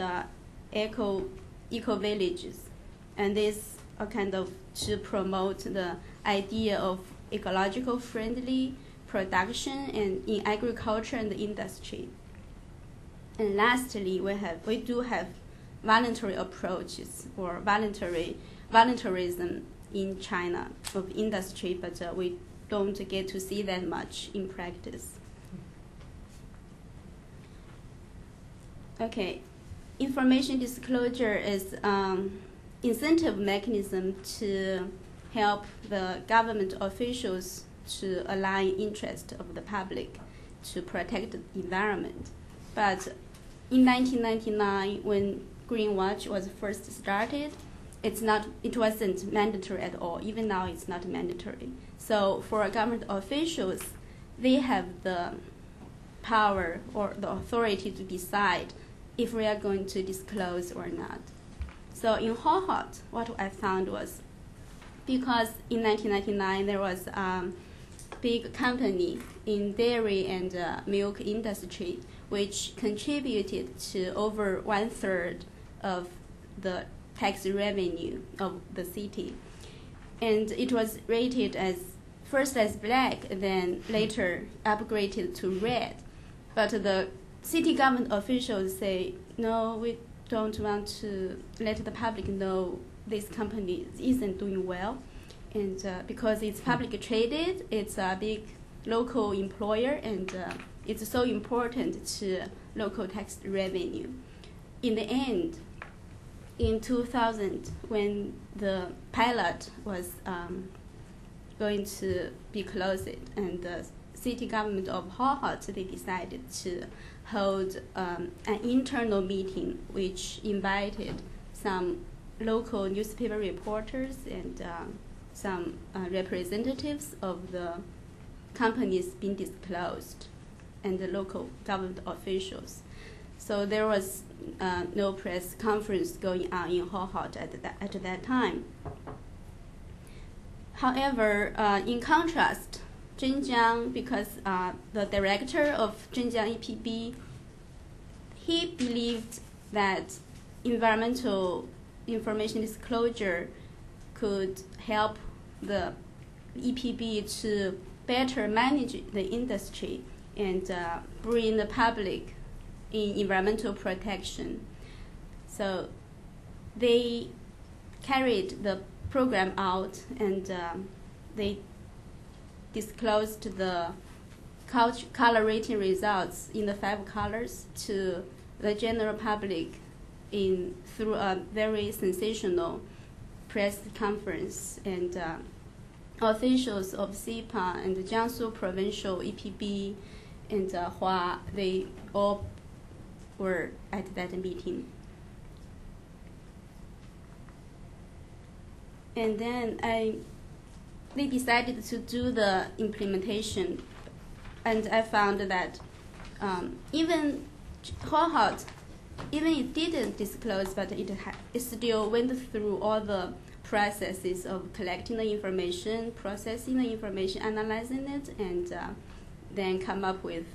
eco villages. And this are kind of to promote the idea of ecological friendly production and in agriculture and industry. And lastly, we do have voluntary approaches or voluntarism in China of industry, but we don't get to see that much in practice. Okay, information disclosure is incentive mechanism to help the government officials to align interest of the public to protect the environment. But in 1999, when Greenwatch was first started, it wasn't mandatory at all. Even now, it's not mandatory. So for government officials, they have the power or the authority to decide if we are going to disclose or not. So in Hohhot, what I found was, because in 1999 there was a big company in dairy and milk industry which contributed to over 1/3 of the tax revenue of the city. And it was rated as first as black, then later upgraded to red. But the city government officials say, no, we don't want to let the public know this company isn't doing well. And because it's publicly traded, it's a big local employer, and it's so important to local tax revenue. In the end, in 2000, when the pilot was going to be closed, and the city government of Hohhot, they decided to hold an internal meeting which invited some local newspaper reporters and some representatives of the companies being disclosed and the local government officials. So there was no press conference going on in Hohhot at that time. However, in contrast, Zhengjiang, because the director of Zhengjiang EPB, he believed that environmental information disclosure could help the EPB to better manage the industry and bring the public in environmental protection. So they carried the program out, and they disclosed the color rating results in the 5 colors to the general public through a very sensational press conference. And officials of SEPA and the Jiangsu Provincial EPB and Hua, they all were at that meeting. And then they decided to do the implementation, and I found that even Hohhot, even it didn't disclose, but it still went through all the processes of collecting the information, processing the information, analyzing it, and then come up with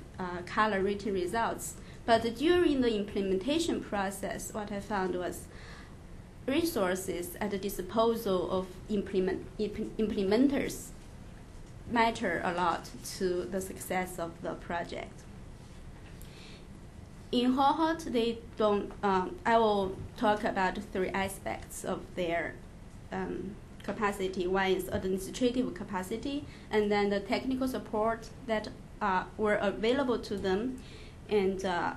color rating results. But during the implementation process, what I found was resources at the disposal of implementers matter a lot to the success of the project. In Hohhot, they don't. I will talk about 3 aspects of their capacity. One is administrative capacity, and then the technical support that were available to them, and a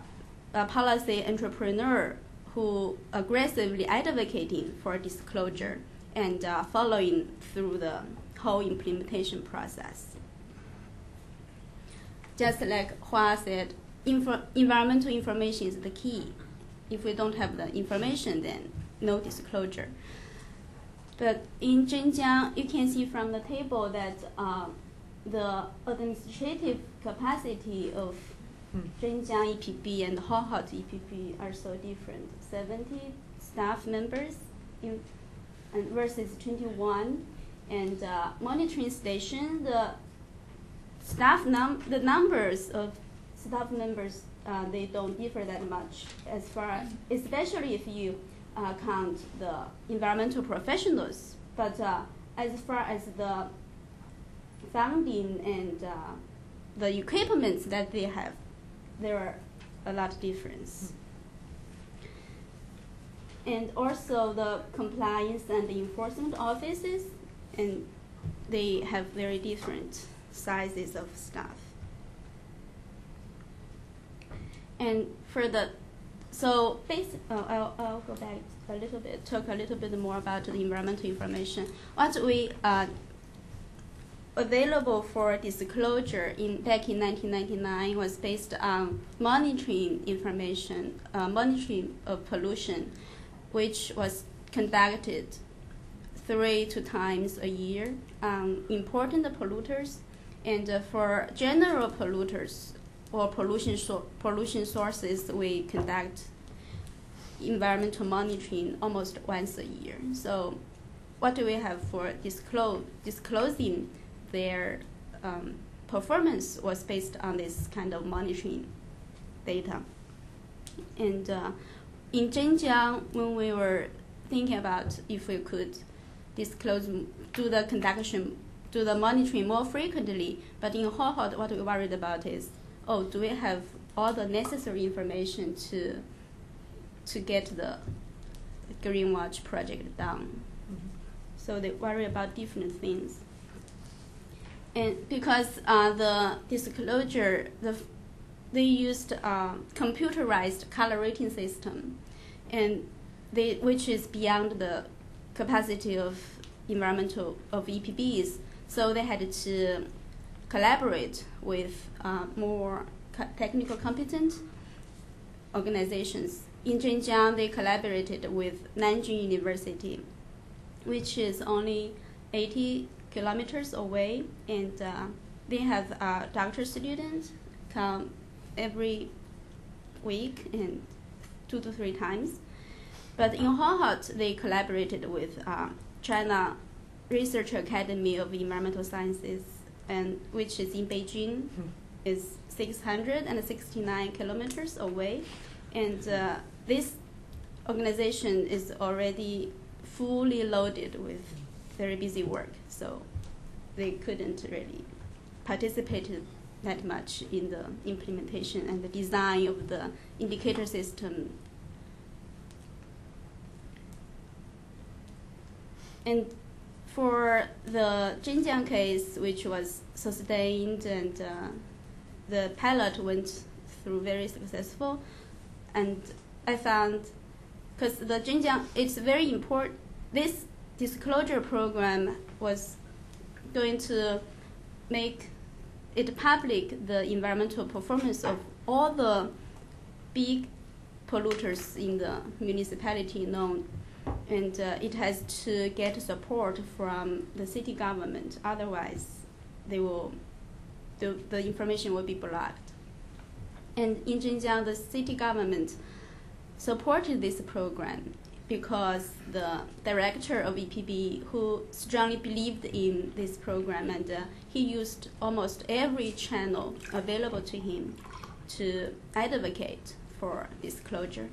policy entrepreneur who aggressively advocating for disclosure and following through the whole implementation process. Just like Hua said, environmental information is the key. If we don't have the information, then no disclosure. But in Zhengjiang, you can see from the table that the administrative capacity of Zhengjiang EPB and Hohhot EPB are so different. 70 staff members versus 21. And monitoring station, the numbers of staff members, they don't differ that much, as far, especially if you count the environmental professionals. But as far as the funding and the equipment that they have, there are a lot of difference. And also the compliance and the enforcement offices, and they have very different sizes of staff. And for the, so I'll go back a little bit, talk a little bit more about the environmental information. What we available for disclosure back in 1999 was based on monitoring information, monitoring of pollution, which was conducted 3 times a year on important polluters, and for general polluters or pollution sources, we conduct environmental monitoring almost once a year. So what do we have for disclosing their performance was based on this kind of monitoring data. And in Zhengjiang, when we were thinking about if we could disclose, do the monitoring more frequently, but in Hohhot, what we worried about is, do we have all the necessary information to get the Green Watch project done? Mm-hmm. So they worry about different things. And because the disclosure, they used computerized color rating system, and which is beyond the capacity of EPBs. So they had to collaborate with more technical competent organizations. In Zhengjiang, they collaborated with Nanjing University, which is only 80 kilometers away, and they have doctor students come every week and 2 to 3 times. But in Hohhot, they collaborated with China Research Academy of Environmental Sciences, and which is in Beijing, is 669 kilometers away, and this organization is already fully loaded with very busy work, so they couldn't really participate that much in the implementation and the design of the indicator system. And for the Zhengjiang case, which was sustained and the pilot went through very successful, and I found, because the Zhengjiang, it's very important, this disclosure program was going to make it public, the environmental performance of all the big polluters in the municipality known, and it has to get support from the city government, otherwise the information will be blocked. And in Zhengjiang, the city government supported this program because the director of EPB, who strongly believed in this program, and he used almost every channel available to him to advocate for disclosure,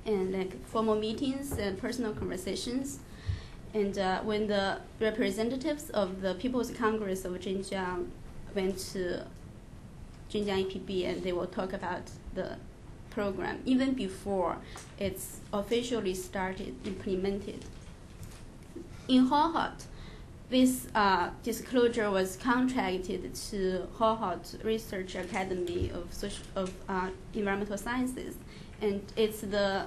and like formal meetings and personal conversations. And when the representatives of the People's Congress of Zhengjiang went to Zhengjiang EPB, and they will talk about the program even before it's officially started, implemented. In Hohhot, this disclosure was contracted to Hohhot Research Academy of Environmental Sciences, and it's the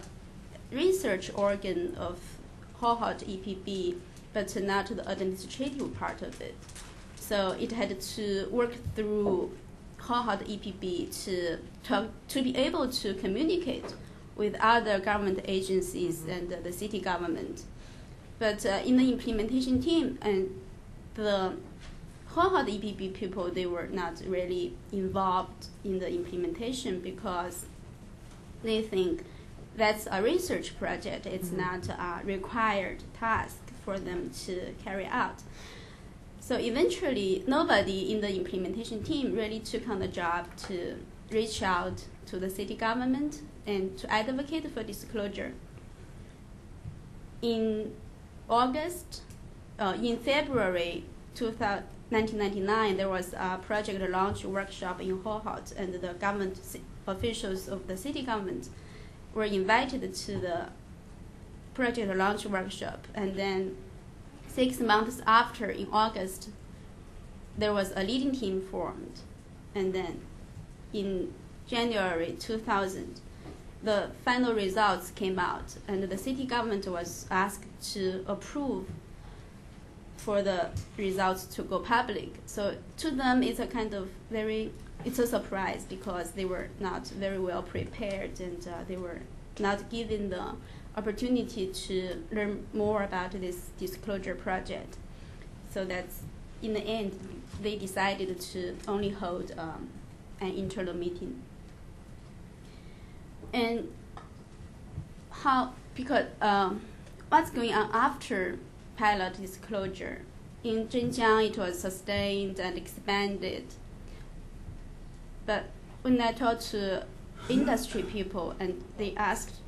research organ of Hohhot EPB, but not the administrative part of it. So it had to work through Hohhot EPB to be able to communicate with other government agencies and the city government. But in the implementation team, and the Hohhot EPB people, they were not really involved in the implementation because they think that's a research project. It's not a required task for them to carry out. So eventually, nobody in the implementation team really took on the job to reach out to the city government and to advocate for disclosure. In February 1999, there was a project launch workshop in Hohhot, and the government officials of the city government were invited to the project launch workshop. And then 6 months after, in August, there was a leading team formed. And then in January 2000, the final results came out, and the city government was asked to approve for the results to go public. So to them, it's a kind of it's a surprise because they were not very well prepared, and they were not given the opportunity to learn more about this disclosure project. So that's, in the end, they decided to only hold an internal meeting. And because what's going on after pilot disclosure? In Zhengjiang, it was sustained and expanded. But when I talked to industry people, and they asked,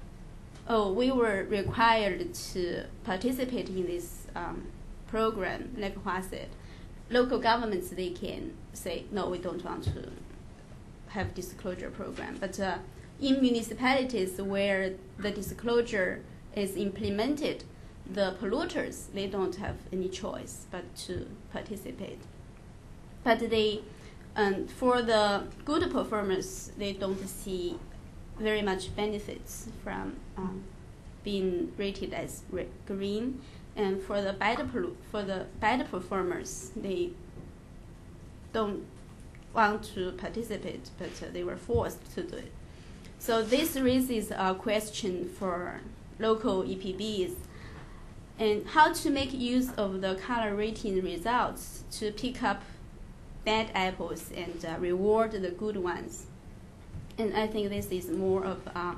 we were required to participate in this program, like Hua said. Local governments, they can say, no, we don't want to have disclosure program. But in municipalities where the disclosure is implemented, the polluters, they don't have any choice but to participate. But they, for the good performers, they don't see very much benefits from being rated as green. And for the bad performers, they don't want to participate, but they were forced to do it. So this raises a question for local EPBs and how to make use of the color rating results to pick up bad apples and reward the good ones. And I think this is more of a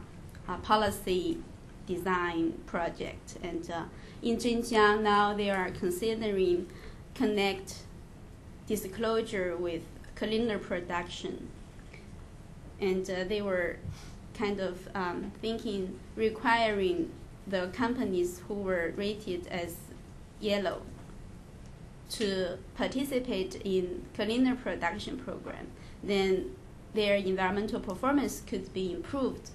policy design project. And in Zhengjiang now they are considering connect disclosure with cleaner production. And they were kind of thinking, requiring the companies who were rated as yellow to participate in cleaner production program. Then their environmental performance could be improved.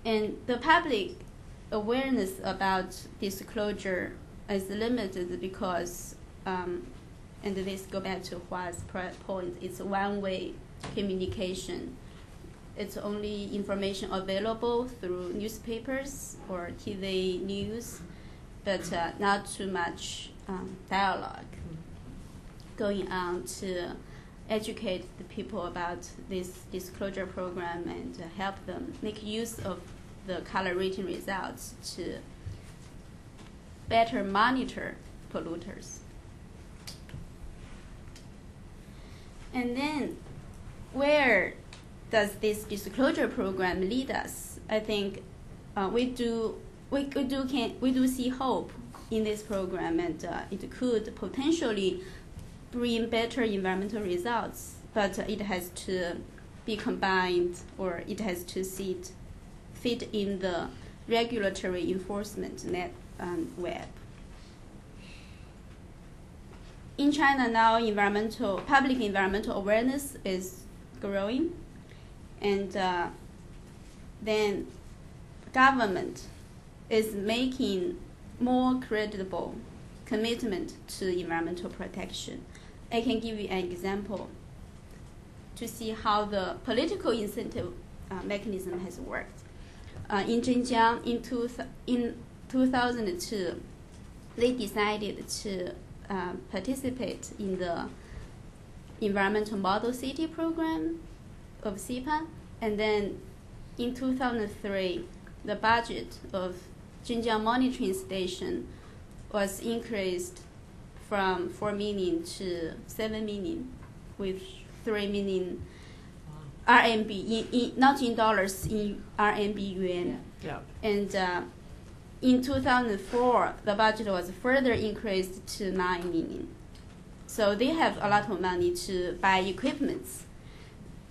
And the public awareness about disclosure is limited because, and this go back to Hua's point, it's one-way communication. It's only information available through newspapers or TV news, but not too much dialogue going on to educate the people about this disclosure program and help them make use of the color rating results to better monitor polluters. And then where does this disclosure program lead us? I think we do see hope in this program, and it could potentially bring better environmental results, but it has to be combined, or it has to fit in the regulatory enforcement net web. In China now, public environmental awareness is growing, and then government is making more credible commitment to environmental protection. I can give you an example to see how the political incentive mechanism has worked. In Zhengjiang, in 2002, they decided to participate in the environmental model city program of SEPA, and then in 2003, the budget of Zhengjiang monitoring station was increased from 4 million to 7 million, with 3 million RMB, not in dollars, in RMB yuan. Yeah. And in 2004, the budget was further increased to 9 million. So they have a lot of money to buy equipments.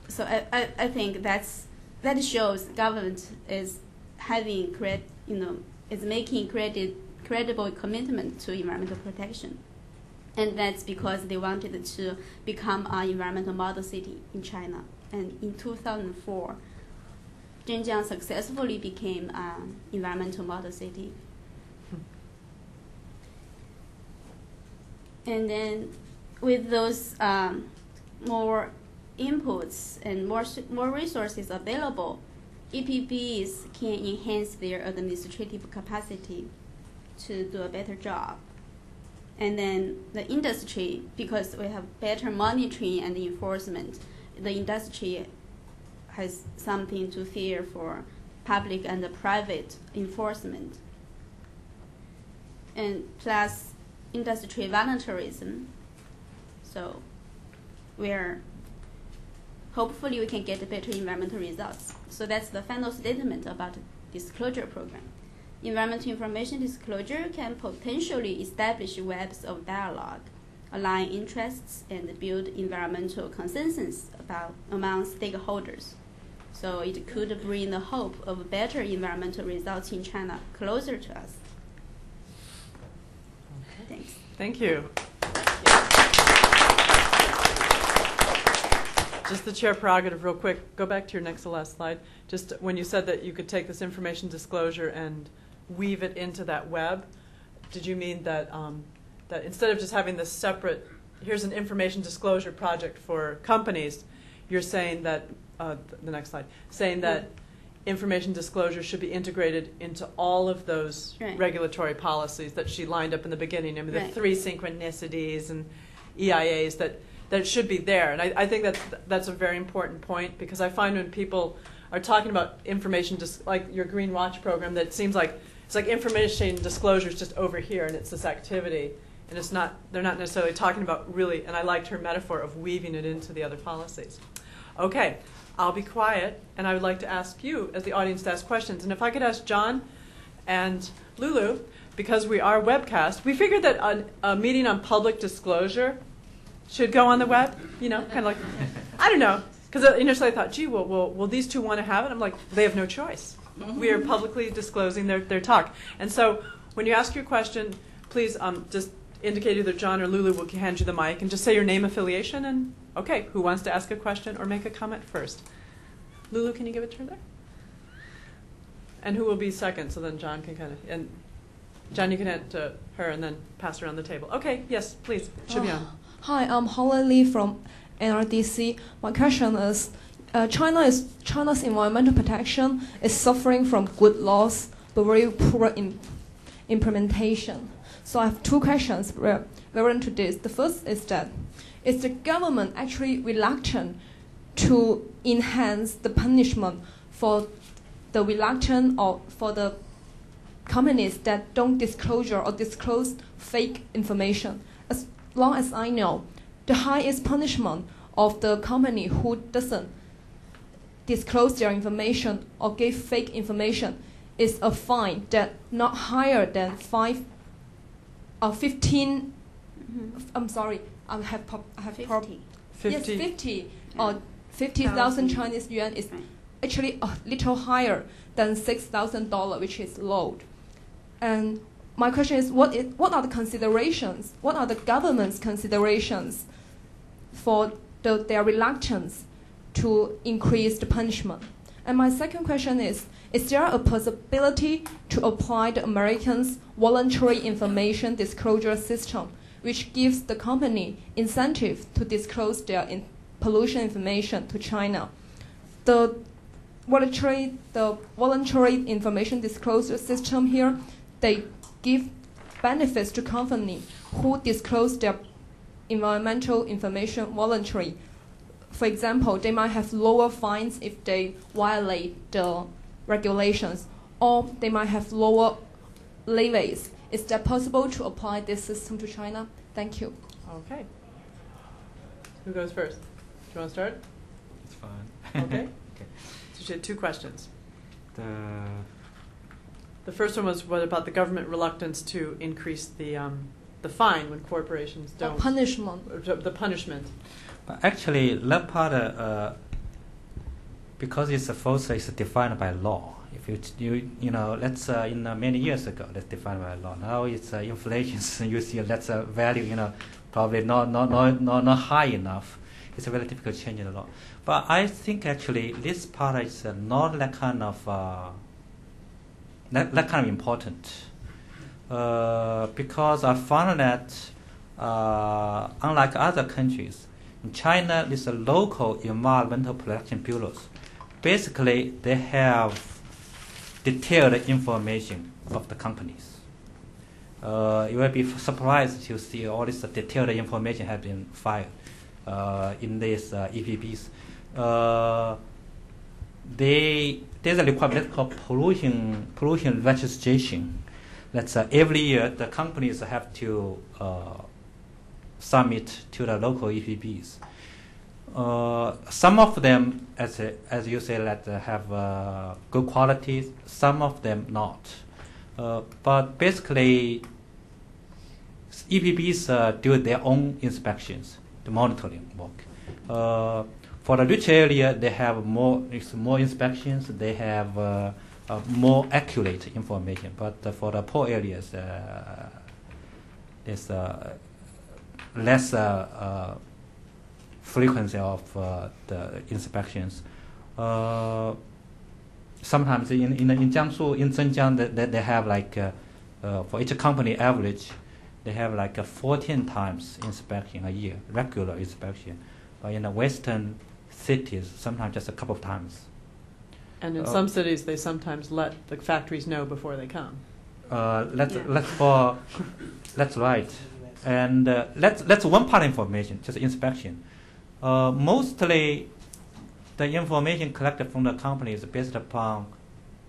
So I think that shows government is having is making credible commitment to environmental protection, and that's because they wanted to become an environmental model city in China. and in 2004, Zhengjiang successfully became an environmental model city. And then with those more inputs and more resources available, EPBs can enhance their administrative capacity to do a better job. And then the industry, because we have better monitoring and enforcement, the industry has something to fear for public and private enforcement. And plus industry voluntarism. So hopefully we can get better environmental results. So that's the final statement about the disclosure program. Environmental information disclosure can potentially establish webs of dialogue, align interests, and build environmental consensus among stakeholders. So it could bring the hope of better environmental results in China closer to us. Okay. Thanks. Thank you. Just the chair prerogative real quick. Go back to your next to last slide. Just when you said that you could take this information disclosure and weave it into that web, did you mean that that instead of just having this separate, here's an information disclosure project for companies, you're saying that, the next slide, saying that information disclosure should be integrated into all of those regulatory policies that she lined up in the beginning. I mean, the 3 synchronicities and EIAs that it should be there. And I think that's a very important point, because I find when people are talking about information, just like your Green Watch program, that it seems like it's like information disclosure is just over here and it's this activity, and it's not, they're not necessarily talking about really, and I liked her metaphor of weaving it into the other policies. Okay, I'll be quiet, and I would like to ask you as the audience to ask questions. And if I could ask John and Lulu, because we are webcast, we figured that a meeting on public disclosure should go on the web, you know, kind of like, I don't know, because initially I thought, gee, will these two want to have it? I'm like, they have no choice. We are publicly disclosing their talk. And so when you ask your question, please just indicate either John or Lulu will hand you the mic, and just say your name, affiliation, and okay, who wants to ask a question or make a comment first? Lulu, can you give it to her there? And who will be second, so then John can kind of, and John, you can hand to her and then pass around the table. Okay, yes, please, should be on. Hi, I'm Holland Lee from NRDC. My question is, China's environmental protection is suffering from good laws, but very poor implementation. So I have 2 questions related to this. The first is that, is the government actually reluctant to enhance the punishment for the reluctant or for the companies that don't disclose fake information? As long as I know, the highest punishment of the company who doesn't disclose their information or give fake information is a fine that not higher than 5 or 15. I'm sorry, I have 50. Yes, 50 or 50,000 Chinese yuan is actually a little higher than $6,000, which is low. And my question is, what are the considerations? What are the government's considerations for their reluctance to increase the punishment? And my second question is there a possibility to apply the Americans' voluntary information disclosure system, which gives the company incentive to disclose their pollution information to China? The voluntary information disclosure system here, they give benefits to companies who disclose their environmental information voluntarily. For example, they might have lower fines if they violate the regulations, or they might have lower levies. Is that possible to apply this system to China? Thank you. Okay. Who goes first? Do you want to start? It's fine. Okay. Okay. So she had 2 questions. The first one was what about the government reluctance to increase the fine when corporations don't. Punishment. The punishment. But actually, that part, because it's falsely defined by law. If you know, that's in many years ago, that's defined by law. Now it's inflation. So you see that's a value, probably not high enough. it's very difficult to change the law. But I think actually this part is not that kind of important because I found that unlike other countries, in China, there's a local environmental protection bureaus. Basically, they have detailed information of the companies. You will be surprised to see all this detailed information have been filed in these EPBs. There's a requirement called pollution registration. That's every year the companies have to submit to the local EPBs. Some of them, as you say, that have good quality. Some of them not. But basically, EPBs do their own inspections, the monitoring work. For the rich area, they have more inspections. They have more accurate information. But for the poor areas, there's less frequency of the inspections. Sometimes in Jiangsu, in Zhengjiang, they have like for each company average, they have like 14 times inspection a year, regular inspection. But in the western cities, sometimes just a couple of times. And in some cities, they sometimes let the factories know before they come. That's right. And that's one part information, just inspection. Mostly, the information collected from the company is based upon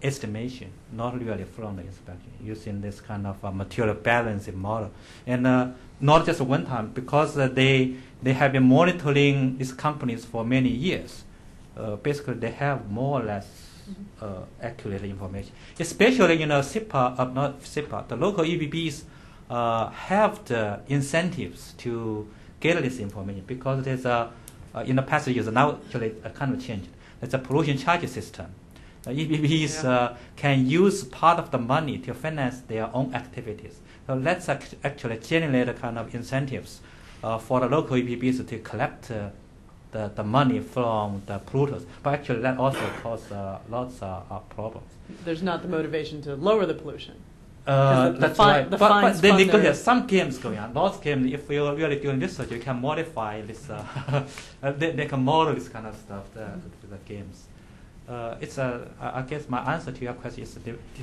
estimation, not really from the inspection, using this kind of material balancing model. And not just one time, because they have been monitoring these companies for many years. Basically, they have more or less accurate information. Especially, SEPA, not SEPA, the local EPBs have the incentives to get this information because there's in the past years, now actually a kind of change. There's a pollution charge system. EPBs can use part of the money to finance their own activities. So that's actually generate a kind of incentives for the local EPBs to collect the money from the polluters. But actually that also causes lots of problems. There's not the motivation to lower the pollution. That's right. But they negotiate some games going on. Those games, if you're really doing research, you can modify this. They can model this kind of stuff, the games. I guess my answer to your question is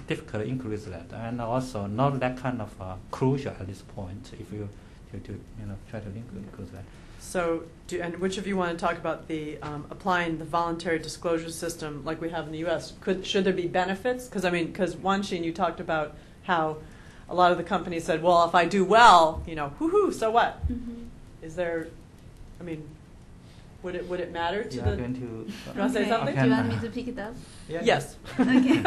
difficult to increase that, and also not that kind of crucial at this point. If you try to include that. So, and which of you want to talk about the applying the voluntary disclosure system like we have in the U.S.? Should there be benefits? Because Wanxin, you talked about how a lot of the companies said, well, if I do well, whoo-hoo, so what? Mm-hmm. Is there, would it matter to the... Going to, you want to say something? Do you want me to pick it up? Yeah. Yes. Okay.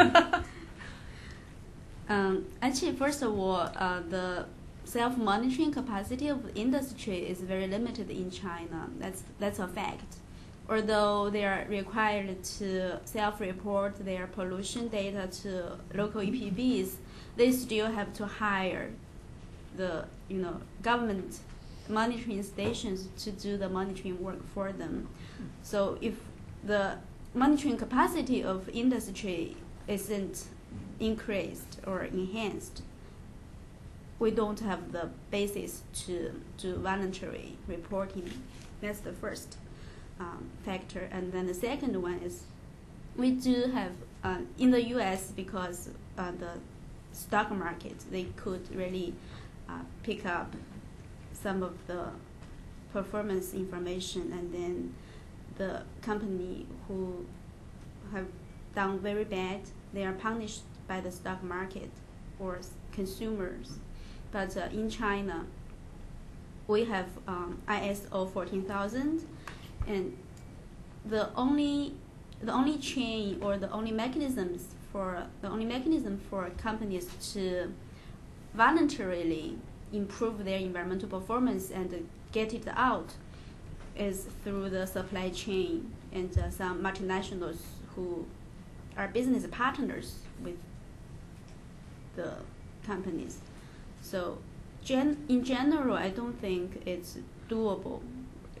Actually, first of all, the self-monitoring capacity of the industry is very limited in China. That's a fact. Although they are required to self-report their pollution data to local EPBs, they still have to hire the government monitoring stations to do the monitoring work for them. So if the monitoring capacity of industry isn't increased or enhanced, we don't have the basis to do voluntary reporting. That's the first factor. And then the second one is we do have, in the US, because the stock market, they could really pick up some of the performance information, and then the company who have done very bad, they are punished by the stock market or consumers. But in China, we have ISO 14000, and the only chain or the only mechanism for companies to voluntarily improve their environmental performance and get it out is through the supply chain and some multinationals who are business partners with the companies. So in general, I don't think it's doable.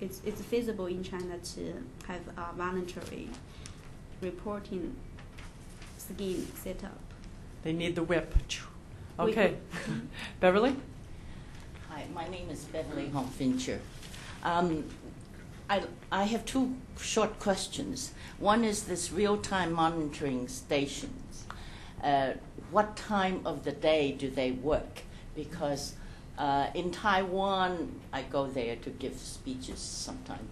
it's feasible in China to have a voluntary reporting scheme set up. They need the whip. Okay. Beverly? Hi, my name is Beverly Hong Fincher. I have two short questions. One is this real-time monitoring stations. What time of the day do they work? Because in Taiwan, I go there to give speeches sometime.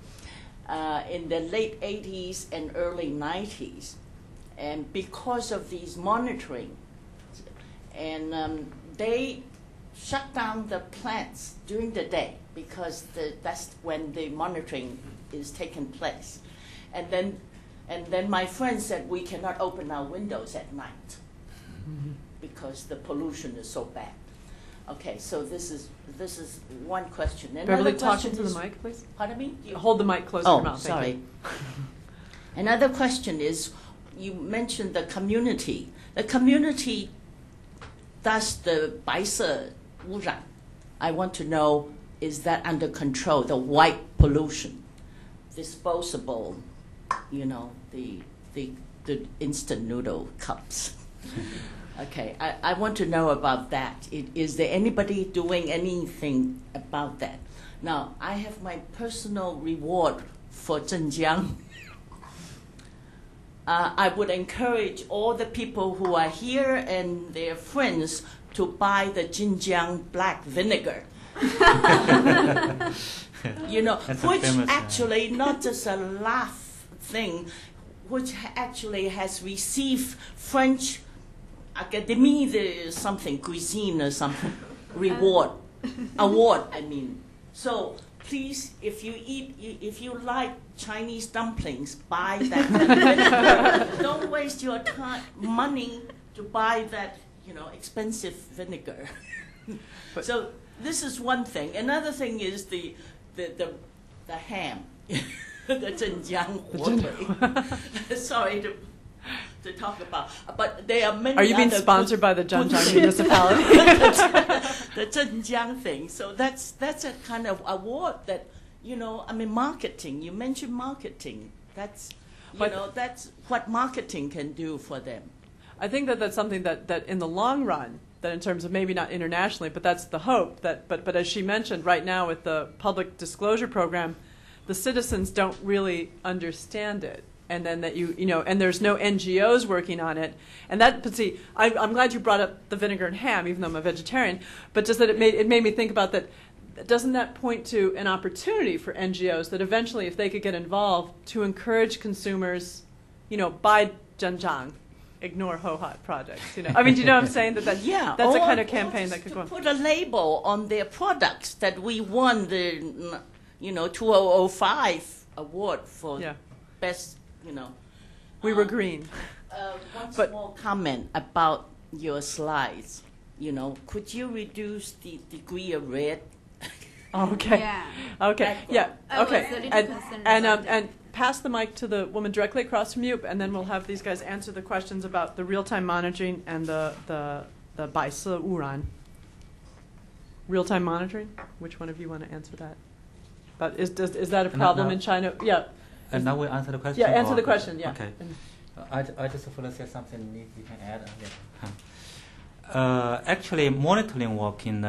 In the late 80s and early 90s, and because of these monitoring, and they shut down the plants during the day because that's when the monitoring is taking place. And then my friend said we cannot open our windows at night because the pollution is so bad. Okay, so this is one question. Beverly, talk into the mic, please. Pardon me? Hold the mic close to your mouth. Sorry. Another question is, you mentioned the community. The community does the 白色污染. I want to know, is that under control, the white pollution, disposable, you know, the instant noodle cups. Okay, I want to know about that. Is there anybody doing anything about that? Now, I have my personal reward for Zhengjiang. I would encourage all the people who are here and their friends to buy the Zhengjiang black vinegar. You know, which actually not just a laugh thing, which actually has received French Académie de something, cuisine or something, award, I mean. So please, if you like Chinese dumplings, buy that vinegar. Don't waste your money to buy that, you know, expensive vinegar. So this is one thing. Another thing is the ham, the Zhengjiang water. Sorry to talk about, but there are many. Are you being sponsored by the Zhengjiang municipality? The Zhengjiang thing. So that's a kind of award that, you know, I mean, marketing. You mentioned marketing. That's that's what marketing can do for them. I think that's something that in the long run, that in terms of maybe not internationally, but that's the hope. But as she mentioned, right now with the public disclosure program, the citizens don't really understand it. And then that you know, and there's no NGOs working on it. And that, but see, I'm glad you brought up the vinegar and ham, even though I'm a vegetarian. But just that it made me think about that. Doesn't that point to an opportunity for NGOs that eventually, if they could get involved, to encourage consumers, you know, buy Zhengjiang, ignore Ho-Hot projects. You know, I mean, do you know what I'm saying? That's a kind of campaign that could go on. Put a label on their products that we won the, you know, 2005 award for best. You know, we were green. One small comment about your slides. You know, could you reduce the degree of red? Okay. Yeah. Okay. Yeah. Okay. And pass the mic to the woman directly across from you, and then we'll have these guys answer the questions about the real-time monitoring and the 白色污染. Real-time monitoring. Which one of you want to answer that? But is that a problem in China? Yeah. And now we answer the question? Yeah, answer the question, yeah. Okay. I just want to say something you can add. Actually, monitoring work in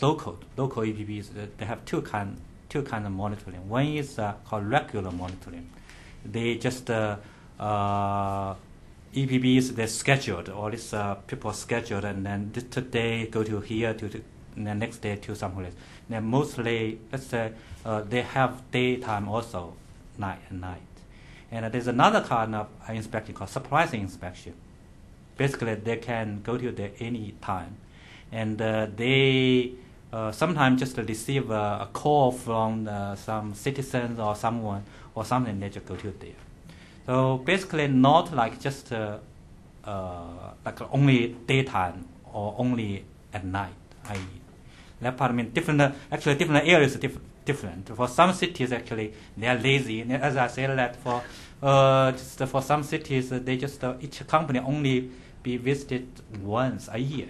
local EPBs, they have two kind of monitoring. One is called regular monitoring. They just, EPBs, they're scheduled, all these people scheduled, and then today go to here, and the next day to somewhere else. Then mostly, let's say, they have daytime also. Night. And there's another kind of inspection called surprising inspection. Basically, they can go to there any time. And they sometimes just receive a call from some citizens or someone or something, they just go to there. So basically not like just like only daytime or only at night. That part, I mean, different areas different. For some cities, actually, they are lazy. And as I said, that for some cities, they just each company only be visited once a year.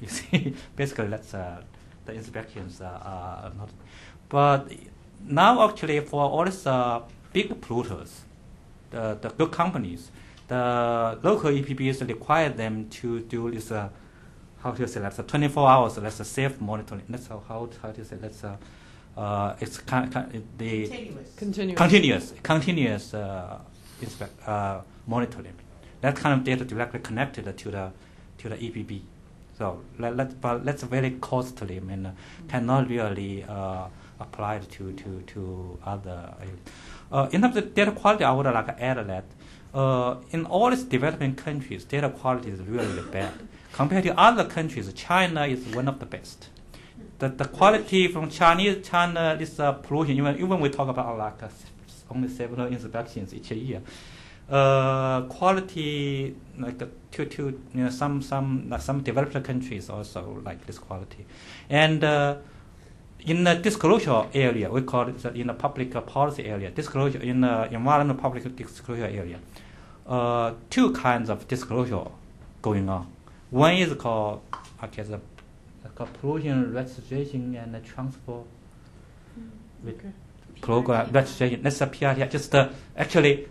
You see, basically, that's the inspections are not. But now actually for all these big polluters, the good companies, the local EPBs require them to do this, how to say, that's 24 hours, that's a safe monitoring. That's how to say, that's it's continuous monitoring. That kind of data directly connected to the EPB. So that's very costly and cannot really applied to other. In terms of data quality, I would like to add that in all these developing countries, data quality is really bad. Compared to other countries, China is one of the best. The quality from China is pollution. Even we talk about like only several inspections each year. Quality like some developed countries also like this quality, and in the disclosure area, we call it in the public policy area, disclosure in the environmental public disclosure area. Two kinds of disclosure going on. One is called pollution registration and transfer program registration. That's a PRT. Just actually.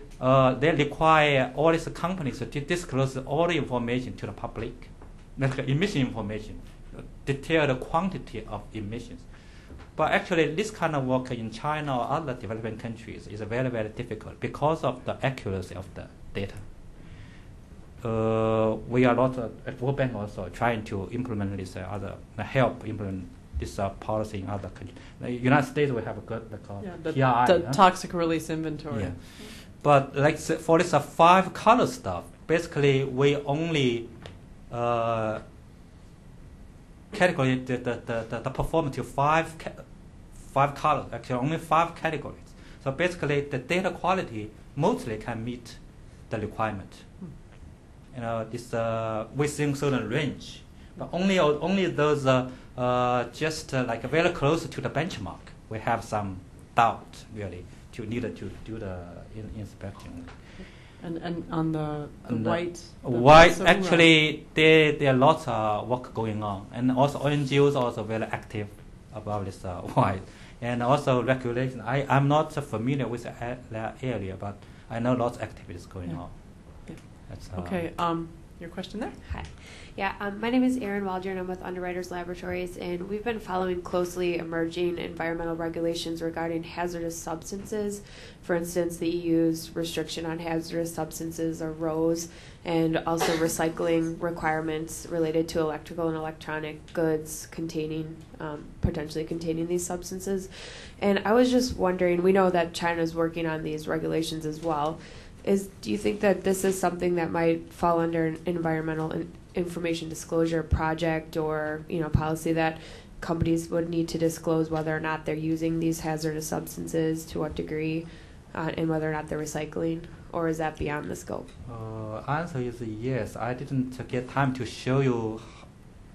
They require all these companies to disclose all the information to the public, like emission information, detailed quantity of emissions. But actually, this kind of work in China or other developing countries is very, very difficult because of the accuracy of the data. We are not at World Bank also trying to implement this help implement this policy in other countries. In the United States, we have a good PRI, the toxic release inventory. Yeah. But like for this 5 color stuff, basically we only categorize the performance to 5 colors. Actually, only 5 categories. So basically, the data quality mostly can meet the requirement. This within certain range, but only those just like very close to the benchmark. We have some doubt really to need to do the inspection. And on the white actually there are lots of work going on, and also NGOs also very active about this white, and also regulation. I'm not familiar with that area, but I know lots of activities going on. Yeah. Okay. Your question there? Hi. Yeah, my name is Erin Waldron. I'm with Underwriters Laboratories, and we've been following closely emerging environmental regulations regarding hazardous substances. For instance, the EU's restriction on hazardous substances, or RoHS, and also recycling requirements related to electrical and electronic goods potentially containing these substances. And I was just wondering, we know that China's working on these regulations as well. Do you think that this is something that might fall under an environmental information disclosure project or policy that companies would need to disclose whether or not they're using these hazardous substances, to what degree, and whether or not they're recycling, or is that beyond the scope? Answer is yes. I didn't get time to show you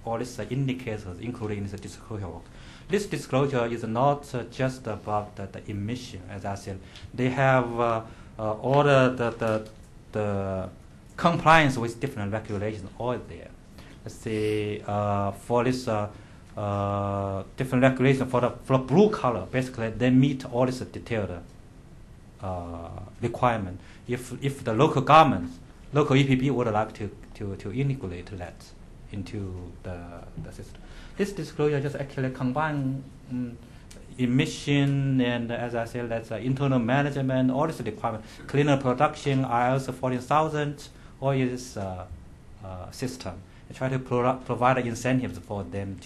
all these indicators, including the disclosure work. This disclosure is not just about the emission, as I said. They have all the compliance with different regulations all there. Let's say for this different regulation for blue color, basically they meet all this detailed requirement. If the local government, local EPB would like to integrate that into the system. This disclosure just actually combine emission and, as I said, that's internal management, all this requirement, cleaner production, ISO 14000, all this system. I try to provide incentives for them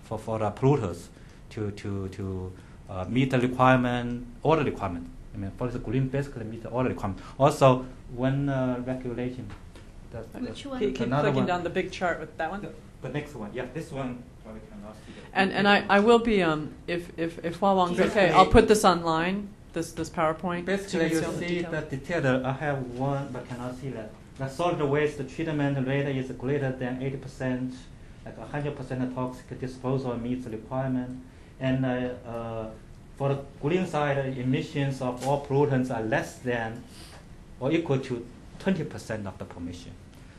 for the polluters to meet the requirement, all the requirement. I mean, for the green, basically meet all the requirement. Also, when regulation. Which one? Keep clicking down the big chart with that one. The next one, yeah, this one. Probably cannot see that. And I will be if Huawang's okay, I'll put this online. This PowerPoint. Basically, you see the detail. I have one, but cannot see that. The solid waste treatment rate is greater than 80%, like 100% toxic disposal meets the requirement, and for the green side, emissions of all pollutants are less than or equal to 20% of the permission.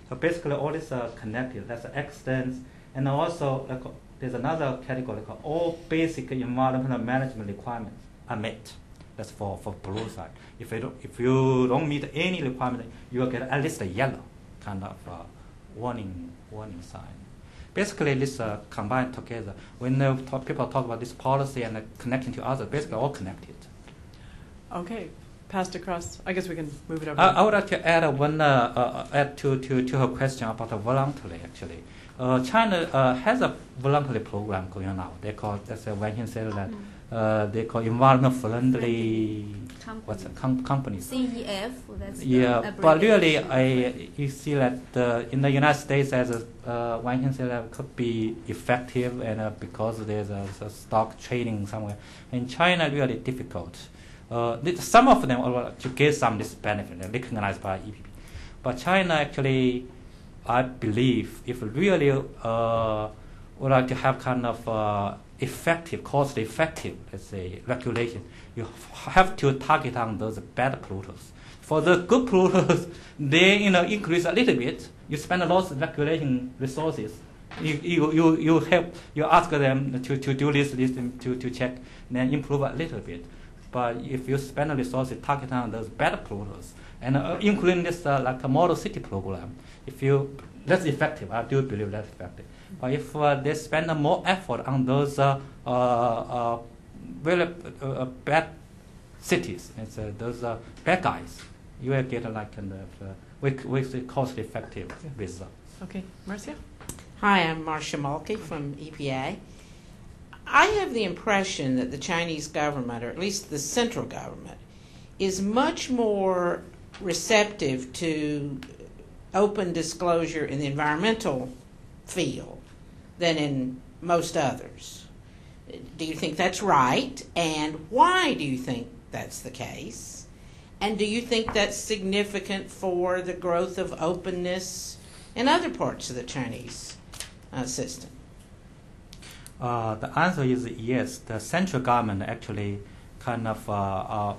So basically, all this are connected. That's accidents, and also there's another category called all basic environmental management requirements. emit. That's for blue side. If you don't meet any requirement, you will get at least a yellow kind of warning sign. Basically, this combined together. When people talk about this policy and connecting to others, basically all connected. Okay, passed across. I guess we can move it over. I would like to add add to her question about the voluntary. Actually, China has a voluntary program going on now. They call Wang Xin said that they call environment friendly companies. CEF. That's yeah, but really, you see that in the United States, as Wang Xin said, that could be effective, and because there's a stock trading somewhere. In China, really difficult. Some of them are to get some this benefit recognized by EPP, but China actually, I believe, if really would like to have kind of effective, cost-effective, let's say, regulation, you have to target on those bad polluters. For the good polluters, they increase a little bit. You spend a lot of regulation resources. You ask them to do this to check, then improve a little bit. But if you spend the resources target on those bad polluters, and including this like a model city program, that's effective. I do believe that's effective. But if they spend more effort on those really bad cities, those bad guys, you will get like with cost-effective result. Okay, Marcia? Hi, I'm Marcia Mulkey from EPA. I have the impression that the Chinese government, or at least the central government, is much more receptive to open disclosure in the environmental field than in most others. Do you think that's right? And why do you think that's the case? And do you think that's significant for the growth of openness in other parts of the Chinese system? The answer is yes. The central government actually kind of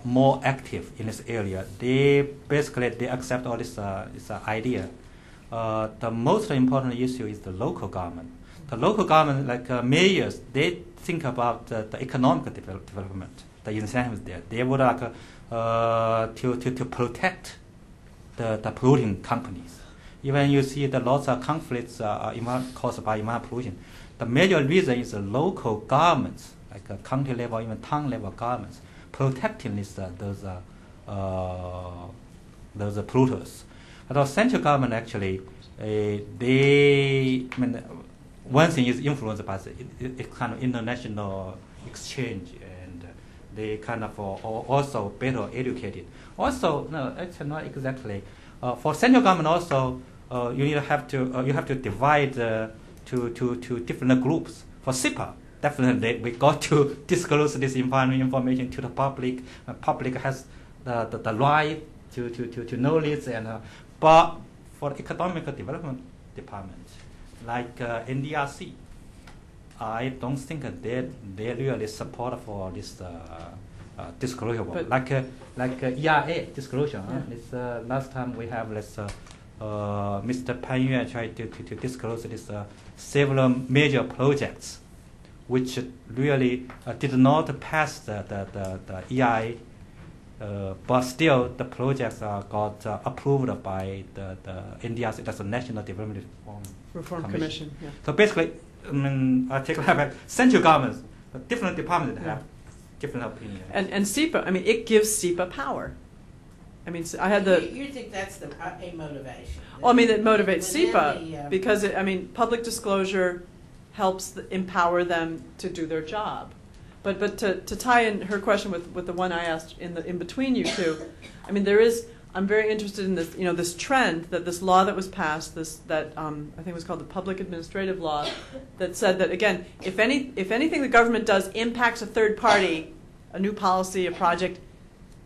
more active in this area. They accept all this idea. The most important issue is the local government. The local government, like mayors, they think about the economic development, the incentives there. They would like to protect the polluting companies. Even you see the lots of conflicts caused by environmental pollution. The major reason is the local governments, like county level, even town level governments, protecting those polluters. But the central government actually, one thing is influenced by the kind of international exchange, and they kind of also better educated. Also, no, actually not exactly. For central government also, you have to divide. To different groups. For SEPA, definitely we got to disclose this environmental information to the public. The public has the right to know this. But for economic development department, like NDRC, I don't think they really support for this disclosure. Like ERA disclosure. Yeah. This last time we have this. Mr. Pan Yue tried to disclose this several major projects, which really did not pass the EIA, but still the projects got approved by the NDRC, that's the National Development Reform Commission. Yeah. So basically, I take that back. Central governments, different departments have different opinions. And SEPA, it gives SEPA power. I had the. You think that's a motivation? Well, it motivates SEPA because public disclosure helps empower them to do their job. But to tie in her question with the one I asked in between you two, I'm very interested in this this trend that this law that was passed, I think it was called the Public Administrative Law, that said that again, if anything the government does impacts a third party, a new policy, a project,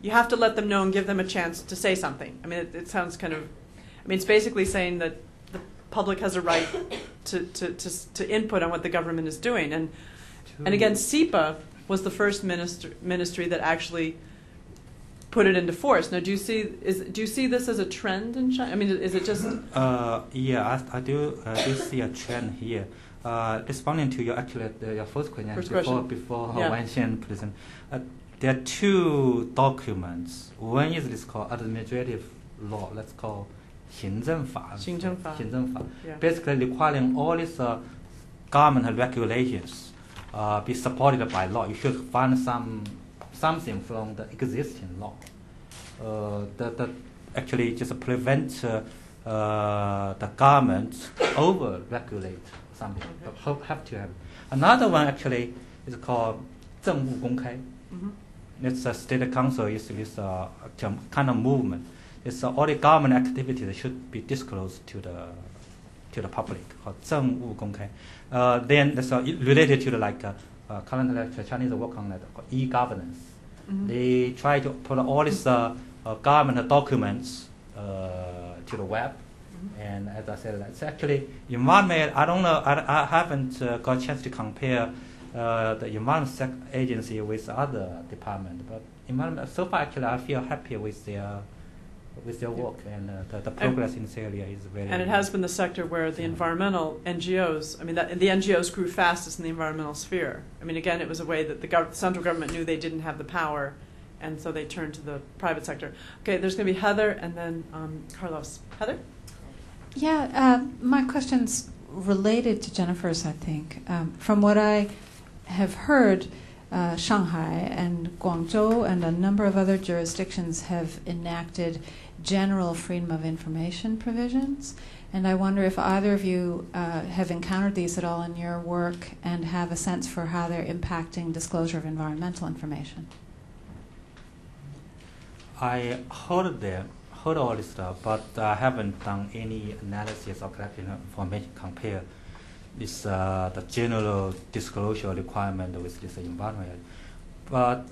you have to let them know and give them a chance to say something. It sounds kind of, it's basically saying that the public has a right to input on what the government is doing. And again, SEPA was the first ministry that actually put it into force. Now, do you see this as a trend in China? Is it just? Yeah, I do see a trend here. responding to your first question, before Yeah. Wan Xian present, there are two documents. One is this called administrative law. Let's call 行政法. Yeah. Basically requiring all these government regulations be supported by law. You should find something from the existing law that actually just prevent the government over-regulate something. Have to have. Another one actually is called 政务公开. It's a state council is this kind of movement. It's all the government activities that should be disclosed to the public. 政务公开. Then that's related to currently Chinese work on that e-governance. They try to put all these government documents to the web. And as I said, it's actually environment. I don't know. I haven't got a chance to compare the environment agency with other departments. But environment so far, actually, I feel happy with their work, and the progress in this area is very. And it has been the sector where the environmental NGOs. I mean, the NGOs grew fastest in the environmental sphere. I mean, again, it was a way that the central government knew they didn't have the power, and so they turned to the private sector. Okay, there's going to be Heather, and then Carlos. Heather. Yeah, my question's related to Jennifer's, I think. From what I have heard, Shanghai and Guangzhou and a number of other jurisdictions have enacted general freedom of information provisions. And I wonder if either of you have encountered these at all in your work and have a sense for how they're impacting disclosure of environmental information. I heard all this stuff, but I haven't done any analysis or collecting information compare this the general disclosure requirement with this environment. But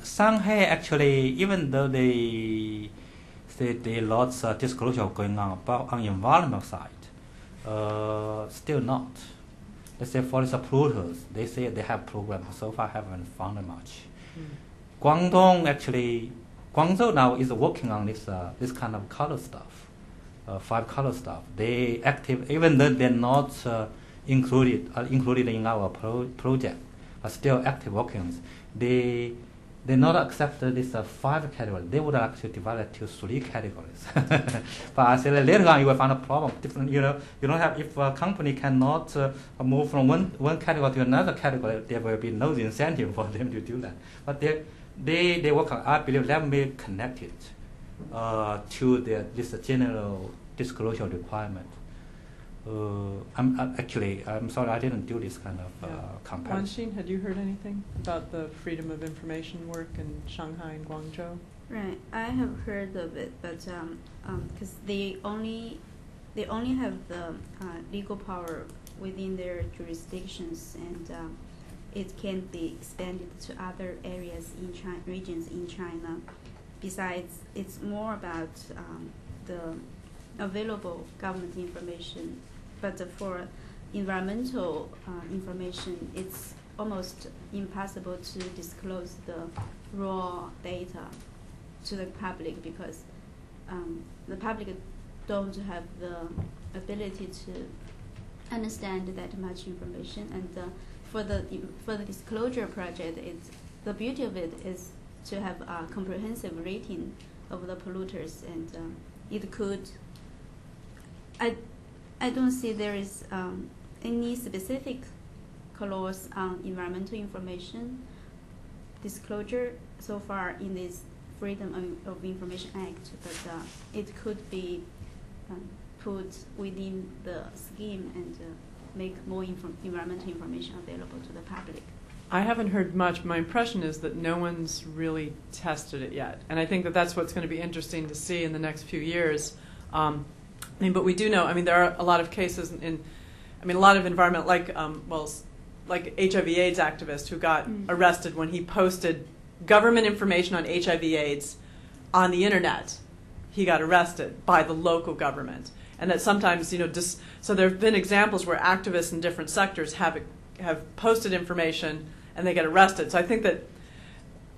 Shanghai actually, even though they say there are lots of disclosure going on, but on the environmental side, still not. Let's say for the polluters, they say they have programs. So far, I haven't found much. Guangzhou now is working on this kind of color stuff, 5 color stuff. They active, even though they're not included in our project, but still active working on this. They not accept this 5 categories. They would actually divide it to 3 categories. But I said later on you will find a problem. Different, you don't have, if a company cannot move from one category to another category, there will be no incentive for them to do that. But they work on, I believe, that may connect it to this general disclosure requirement. I'm sorry, I didn't do this kind of comparison. Wan Xin, had you heard anything about the freedom of information work in Shanghai and Guangzhou? Right, I have heard of it, but because they only have the legal power within their jurisdictions, and it can't be expanded to other areas in regions in China. Besides, it's more about the available government information. But for environmental information, it's almost impossible to disclose the raw data to the public because the public don't have the ability to understand that much information. And for the disclosure project, the beauty of it is to have a comprehensive rating of the polluters, and it could. I don't see there is any specific clause on environmental information disclosure so far in this Freedom of Information Act, but it could be put within the scheme and make more environmental information available to the public. I haven't heard much. My impression is that no one's really tested it yet. And I think that that's what's going to be interesting to see in the next few years. But we do know, there are a lot of cases a lot of environmental, like HIV/AIDS activists who got arrested when he posted government information on HIV/AIDS on the internet. He got arrested by the local government. And that sometimes, so there have been examples where activists in different sectors have posted information and they get arrested. So I think that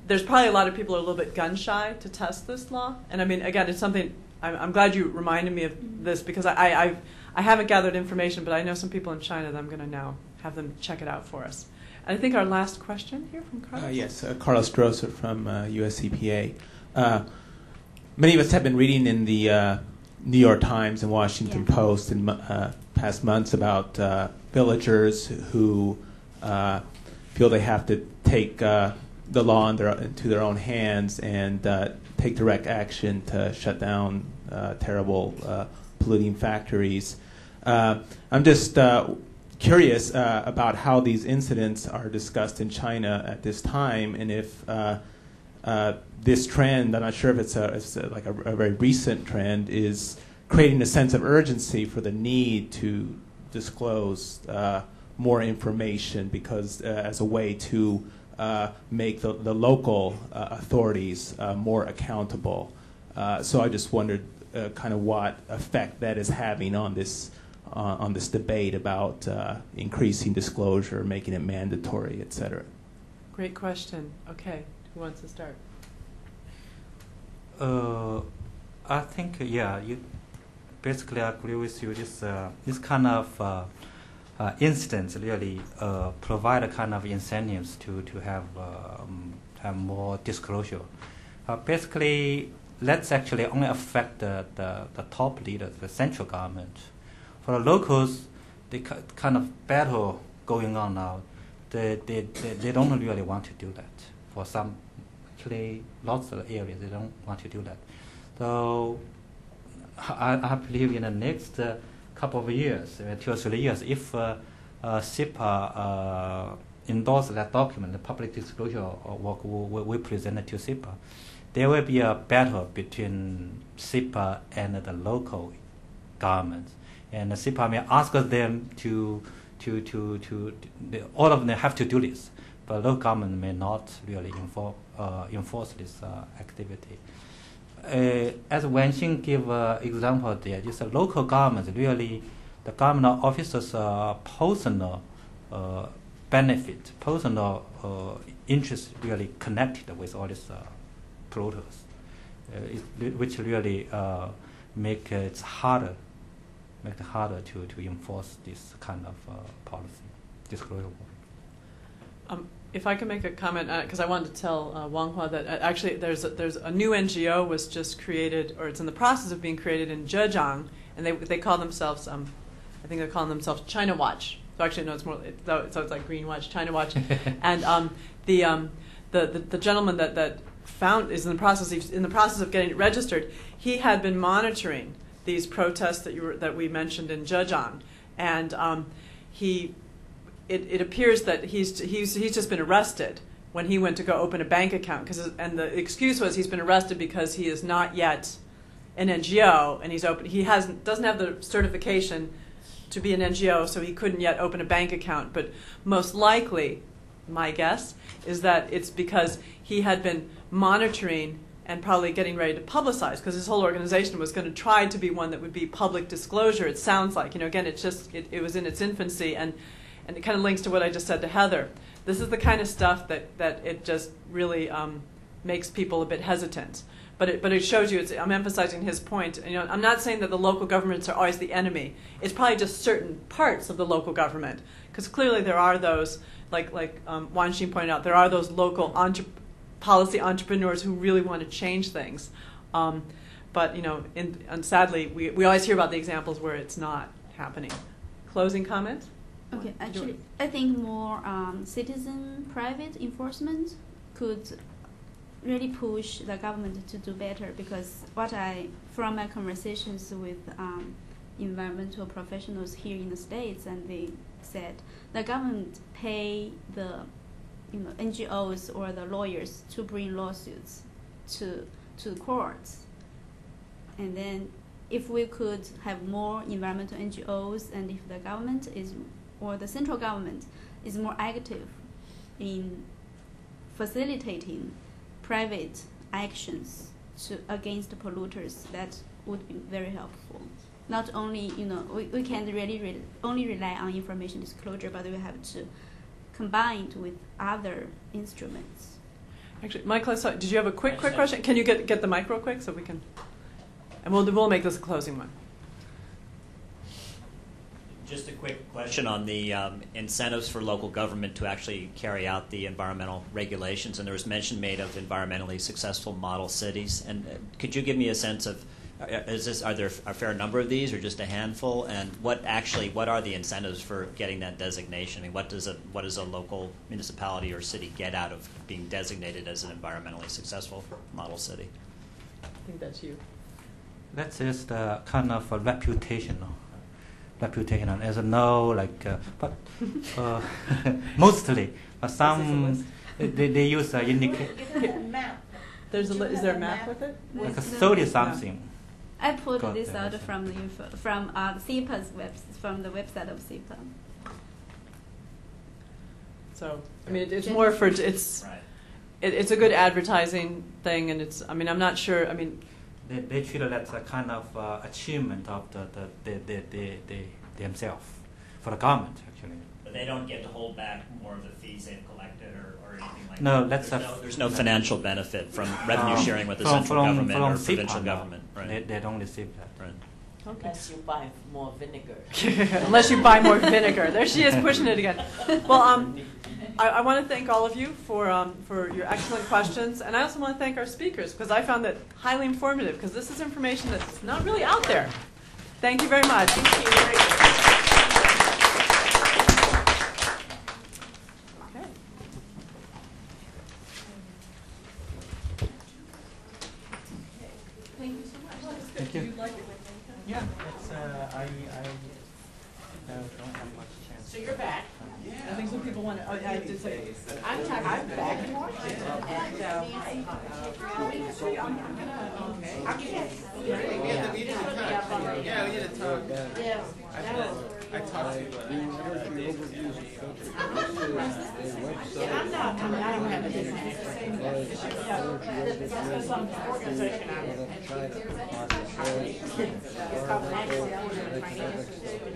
there's probably a lot of people who are a little bit gun shy to test this law. And again, it's something, I'm glad you reminded me of this because I I haven't gathered information, but I know some people in China that I'm going to now have them check it out for us. And I think our last question here from Carlos. Yes, Carlos Droser from USCPA. Many of us have been reading in the New York Times and Washington Post in past months about villagers who feel they have to take the law into their own hands and take direct action to shut down terrible polluting factories. I'm just curious about how these incidents are discussed in China at this time, and if this trend, I'm not sure if it's a very recent trend, is creating a sense of urgency for the need to disclose more information, because as a way to make the local authorities more accountable. So I just wondered kind of what effect that is having on this debate about increasing disclosure, making it mandatory, et cetera. Great question. Okay, who wants to start? I think, you basically agree with you. This kind of incidents really provide a kind of incentives to have more disclosure. Basically, let's actually only affect the top leaders, the central government. For the locals, the kind of battle going on now, they don't really want to do that. For some, actually, lots of areas, they don't want to do that. So I believe in the next couple of years, 2 or 3 years, if SEPA endorses that document, the public disclosure work we presented to SEPA, there will be a battle between SEPA and the local governments. And the SEPA may ask them all of them have to do this, but local government may not really enforce this activity. As Wenxing gave example there, just a local government, really the government officers' personal benefit, personal interest really connected with all these polluters, which really make it harder to enforce this kind of policy, disclosure. If I can make a comment, because I wanted to tell Wang Hua that actually there's a new NGO was just created, or it's in the process of being created in Zhengjiang, and they call themselves, I think they're calling themselves China Watch. So actually, no, it's more, so it's like Green Watch, China Watch, and the gentleman that found is in the process of getting it registered. He had been monitoring these protests that we mentioned in Zhejiang, and it appears that he's just been arrested when he went to go open a bank account, and the excuse was he's been arrested because he is not yet an NGO, and he doesn't have the certification to be an NGO, so he couldn't yet open a bank account. But most likely, my guess is that it's because he had been monitoring and probably getting ready to publicize, because his whole organization was going to try to be one that would be public disclosure. It sounds like, again, it was in its infancy, and it kind of links to what I just said to Heather. This is the kind of stuff that it just really makes people a bit hesitant. But it shows you, I'm emphasizing his point. I'm not saying that the local governments are always the enemy. It's probably just certain parts of the local government, because clearly there are those, like Wan Xin pointed out, there are those local policy entrepreneurs who really want to change things. But and sadly, we always hear about the examples where it's not happening. Closing comment? Okay, actually, I think more citizen private enforcement could really push the government to do better, because from my conversations with environmental professionals here in the States, and they said the government pay the NGOs or the lawyers to bring lawsuits to the courts. And then if we could have more environmental NGOs, and if the government or the central government is more active in facilitating private actions against the polluters, that would be very helpful. Not only, we can't really only rely on information disclosure, but we have to combine it with other instruments. Actually, Michael, did you have a quick question? Can you get the mic real quick so we can, and we'll make this a closing one. Just a quick question on the incentives for local government to actually carry out the environmental regulations. And there was mention made of environmentally successful model cities. And could you give me a sense of, are there a fair number of these or just a handful? And what are the incentives for getting that designation? I mean, what does a local municipality or city get out of being designated as an environmentally successful model city? I think that's you. That's just kind of a reputation. As a no, but mostly, some they use an indicator. Is there a map with it? Like a 30 something. I pulled this out from the SEPA's from the website of SEPA. So I mean, it's more for it's a good advertising thing, and it's. I mean, I'm not sure. I mean. They treat it as a kind of achievement of the themselves for the government, actually. But they don't get to hold back more of the fees they've collected or anything like no, that? There's no financial benefit from revenue sharing with the central government or provincial government. Right. They don't receive that. Right. Okay. Unless you buy more vinegar. Unless you buy more vinegar. There she is pushing it again. Well, I want to thank all of you for your excellent questions, and I also want to thank our speakers because I found that highly informative because this is information that's not really out there. Thank you very much. Thank you. Okay. Thank you so much. Thank you. Do you like it? Yeah, it's, I don't have much chance. So you're back. I think some people want to. I did say. I'm back in Washington. Yeah, we did a talk. Yeah. I talked to I'm not. I don't have anything. There's some organization I'm in. It's called the National Finance Institute.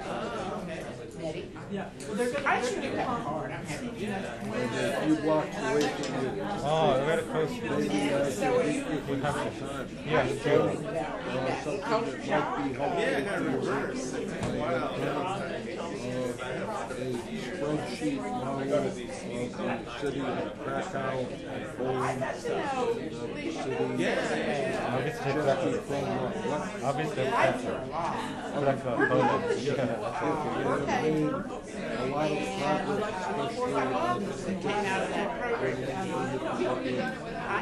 Yeah. Well, they're good. I should do that hard. I'm happy to do that. You walked away from your... Oh, very close. So are you? We have to time. Yeah, something that might be helpful. Yeah, I got to reverse. Wow. A spreadsheet model of the city of Krakow and Poland, the city. obviously, Jackie from what? obviously, Yeah. A lot of progress,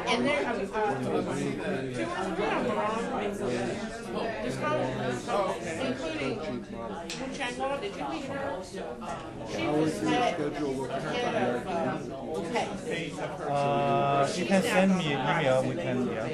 And there, including Changwon, did you meet her? She was head of you can send me an email. We can, yeah.